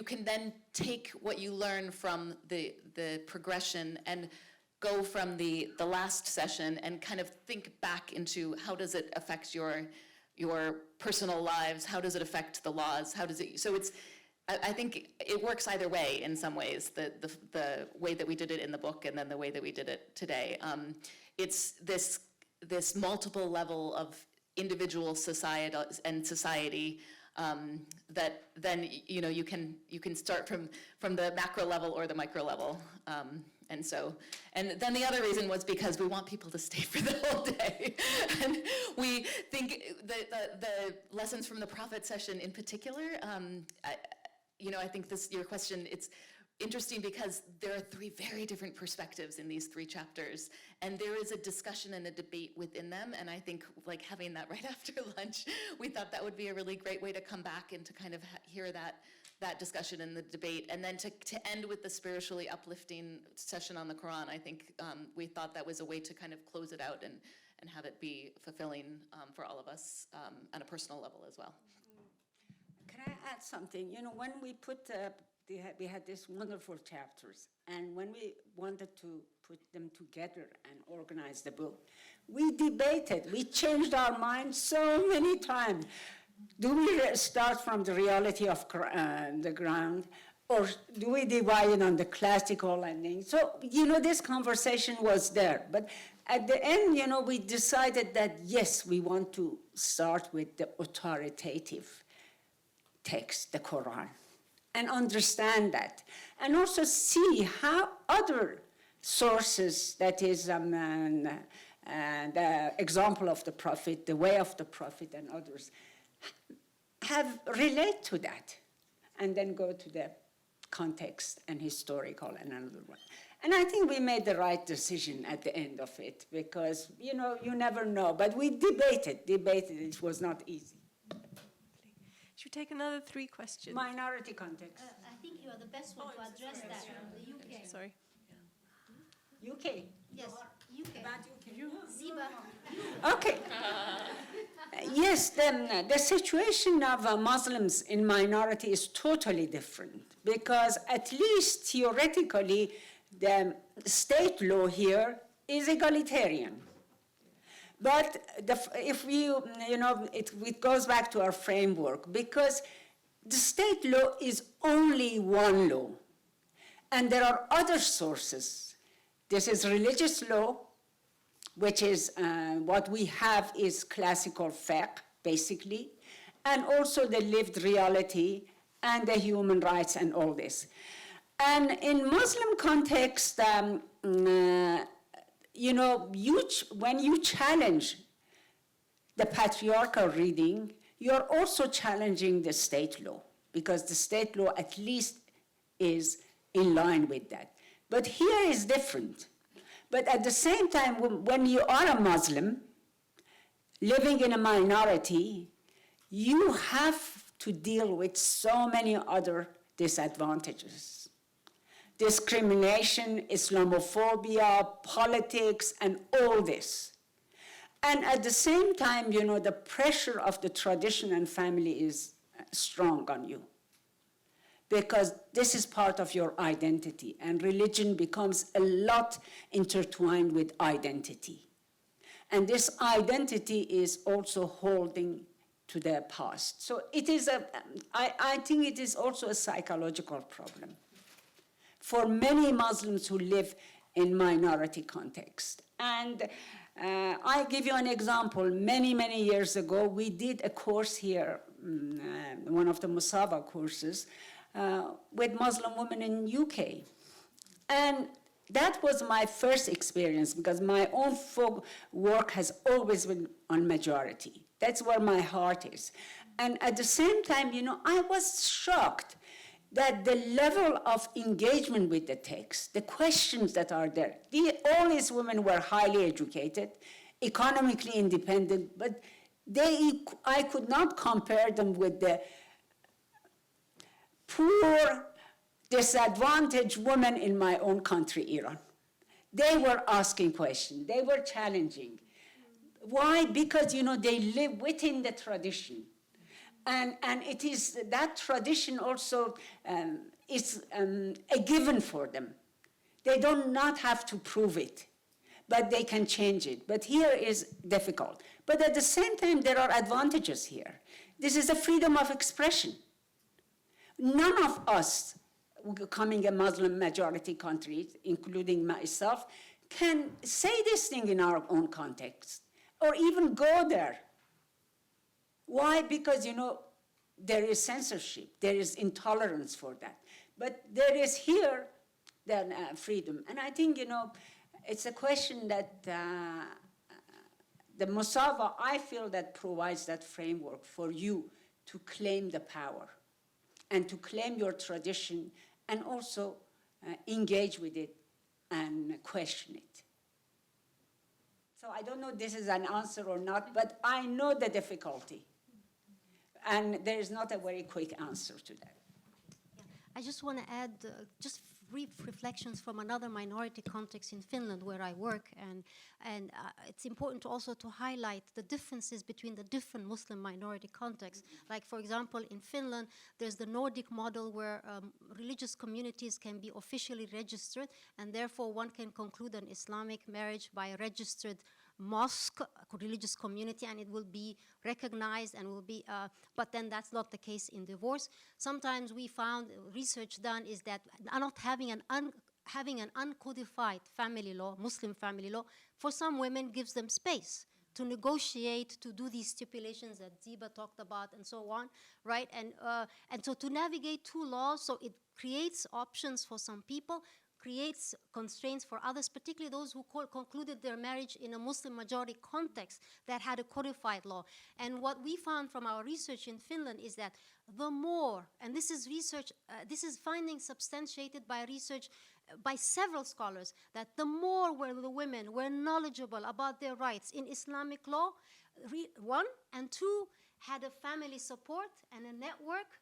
can then take what you learn from the progression and go from the last session and kind of think back into how does it affect your personal lives, how does it affect the laws, how does it, so it's, I think it works either way in some ways, the way that we did it in the book and then the way that we did it today. It's this multiple level of individual society that then you can start from the macro level or the micro level. And then the other reason was because we want people to stay for the whole day. And we think the lessons from the Prophet session in particular, I think your question, it's interesting because there are 3 very different perspectives in these 3 chapters, and there is a discussion and a debate within them, and I think like having that right after lunch, we thought that would be a really great way to come back and to kind of hear that discussion and the debate, and then to end with the spiritually uplifting session on the Quran. I think we thought that was a way to kind of close it out and have it be fulfilling for all of us on a personal level as well. Can I add something? When we put we had these wonderful chapters, and when we wanted to put them together and organize the book, we debated, we changed our minds so many times. Do we start from the reality of the ground, or do we divide it on the classical ending? So, this conversation was there. But at the end, we decided that, yes, we want to start with the authoritative text, the Quran, and understand that. And also see how other sources, that is the example of the Prophet, the way of the Prophet and others, relate to that, and then go to the context and historical and another one. And I think we made the right decision at the end of it, because, you never know. But we debated. It was not easy. Should we take another 3 questions? Minority context. I think you are the best one to address that from the UK. Sorry. UK. Yes, UK. About UK. Ziba. Okay. Yes, then the situation of Muslims in minority is totally different, because at least theoretically, the state law here is egalitarian. But if it goes back to our framework, because the state law is only one law, and there are other sources. This is religious law, which is what we have is classical fiqh, basically, and also the lived reality and the human rights and all this. And in Muslim context, when you challenge the patriarchal reading, you're also challenging the state law, because the state law at least is in line with that. But here is different. But at the same time, when you are a Muslim living in a minority, you have to deal with so many other disadvantages. Discrimination, Islamophobia, politics, and all this. And at the same time, you know, the pressure of the tradition and family is strong on you, because this is part of your identity, and religion becomes a lot intertwined with identity. And this identity is also holding to their past. So it is I think it is also a psychological problem for many Muslims who live in minority context. And I give you an example. Many years ago, we did a course here, one of the Musawah courses, with Muslim women in UK. And that was my first experience, because my own work has always been on majority. That's where my heart is. And at the same time, you know, I was shocked that the level of engagement with the text, the questions that are there, all these women were highly educated, economically independent, but I could not compare them with the poor, disadvantaged women in my own country, Iran. They were asking questions, they were challenging. Why? Because, you know, they live within the tradition. And it is that tradition also is a given for them. They do not have to prove it, but they can change it. But here is difficult. But at the same time, there are advantages here. This is a freedom of expression. None of us, coming a Muslim majority country, including myself, can say this thing in our own context, or even go there. Why? Because, you know, there is censorship, there is intolerance for that. But there is here then freedom. And I think, you know, it's a question that the Musawah, I feel, that provides that framework for you to claim the power and to claim your tradition and also engage with it and question it. So I don't know if this is an answer or not, but I know the difficulty. And there is not a very quick answer to that. Yeah. I just want to add just brief reflections from another minority context in Finland where I work, and it's important to also to highlight the differences between the different Muslim minority contexts. Like, for example, in Finland, there's the Nordic model where religious communities can be officially registered, and therefore one can conclude an Islamic marriage by a registered mosque, religious community, and it will be recognized and will be, but then that's not the case in divorce. Sometimes we found research done is that not having an uncodified family law, Muslim family law, for some women gives them space to negotiate, to do these stipulations that Ziba talked about and so on, right? And so to navigate two laws, so it creates options for some people, creates constraints for others, particularly those who concluded their marriage in a Muslim majority context that had a codified law. And what we found from our research in Finland is that the more, and this is research, this is finding substantiated by research by several scholars, that the more where the women were knowledgeable about their rights in Islamic law, one, and two, had a family support and a network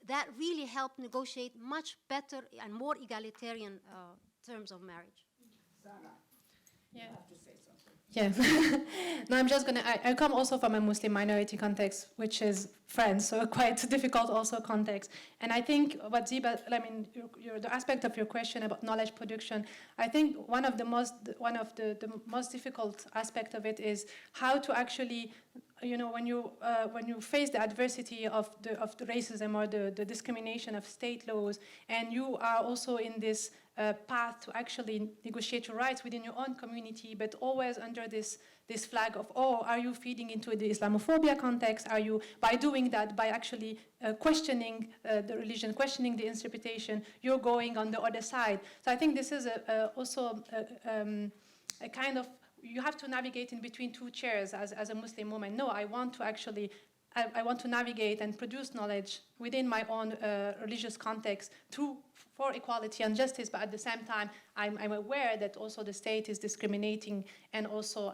that really helped negotiate much better and more egalitarian terms of marriage. Sana, Yeah. you have to say something. Yeah. No, I'm just going to, I come also from a Muslim minority context, which is France, so a quite difficult also context. And I think what Ziba, I mean, the aspect of your question about knowledge production, I think one of the most difficult aspect of it is how to actually, you know, when you face the adversity of the racism or the discrimination of state laws, and you are also in this path to actually negotiate your rights within your own community, but always under this flag of, oh, are you feeding into the Islamophobia context? Are you, by doing that, by actually questioning the religion, questioning the interpretation, you're going on the other side. So I think this is also a kind of, you have to navigate in between two chairs as a Muslim woman. No, I want to actually, I want to navigate and produce knowledge within my own religious context for equality and justice, but at the same time, I'm aware that also the state is discriminating, and also,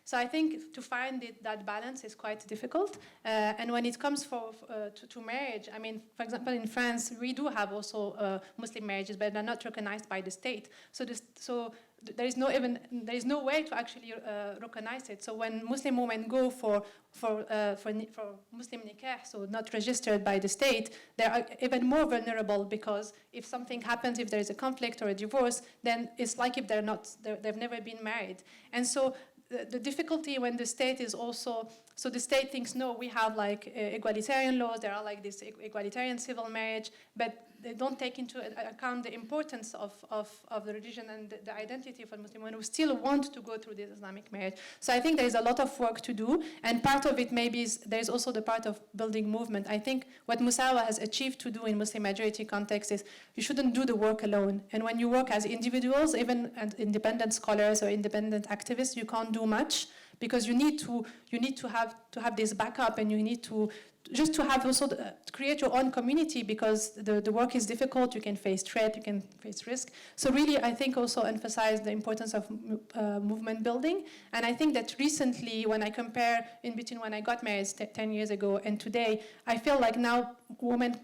so I think to find that balance is quite difficult. And when it comes to marriage, I mean, for example, in France, we do have also Muslim marriages, but they're not recognized by the state. So there is no way to actually recognize it. So when Muslim women go for Muslim nikah, so not registered by the state, they are even more vulnerable, because if something happens, if there is a conflict or a divorce, then it's like if they've never been married. And so the difficulty when the state is also, so the state thinks, no, we have like egalitarian laws, there are like this egalitarian civil marriage, but they don't take into account the importance of the religion and the identity of a Muslim woman who still want to go through this Islamic marriage. So I think there is a lot of work to do, and part of it maybe is there's also the part of building movement. I think what Musawah has achieved to do in Muslim majority context is you shouldn't do the work alone. And when you work as individuals, even as independent scholars or independent activists, you can't do much, because you need to have this backup, and you need to just to have also to create your own community, because the work is difficult. You can face threat, you can face risk. So really, I think also emphasize the importance of movement building. And I think that recently, when I compare in between when I got married 10 years ago and today, I feel like now women,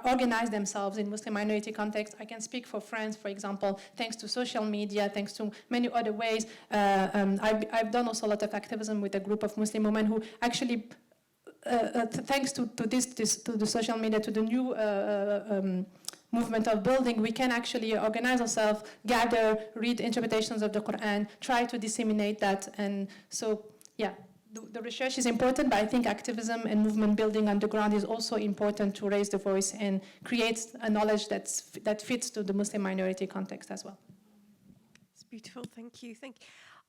organize themselves in Muslim minority context. I can speak for France, for example, thanks to social media, thanks to many other ways. I've done also a lot of activism with a group of Muslim women who actually, thanks to the social media, to the new movement of building, we can actually organize ourselves, gather, read interpretations of the Qur'an, try to disseminate that. And so, yeah, the research is important, but I think activism and movement building on the ground is also important to raise the voice and create a knowledge that fits to the Muslim minority context as well. It's beautiful. Thank you.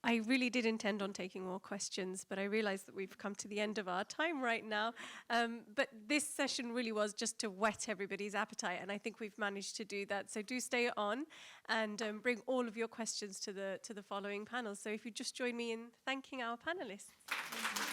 I really did intend on taking more questions, but I realize that we've come to the end of our time right now. But this session really was just to whet everybody's appetite, and I think we've managed to do that. So do stay on and bring all of your questions to the following panel. So if you just join me in thanking our panelists.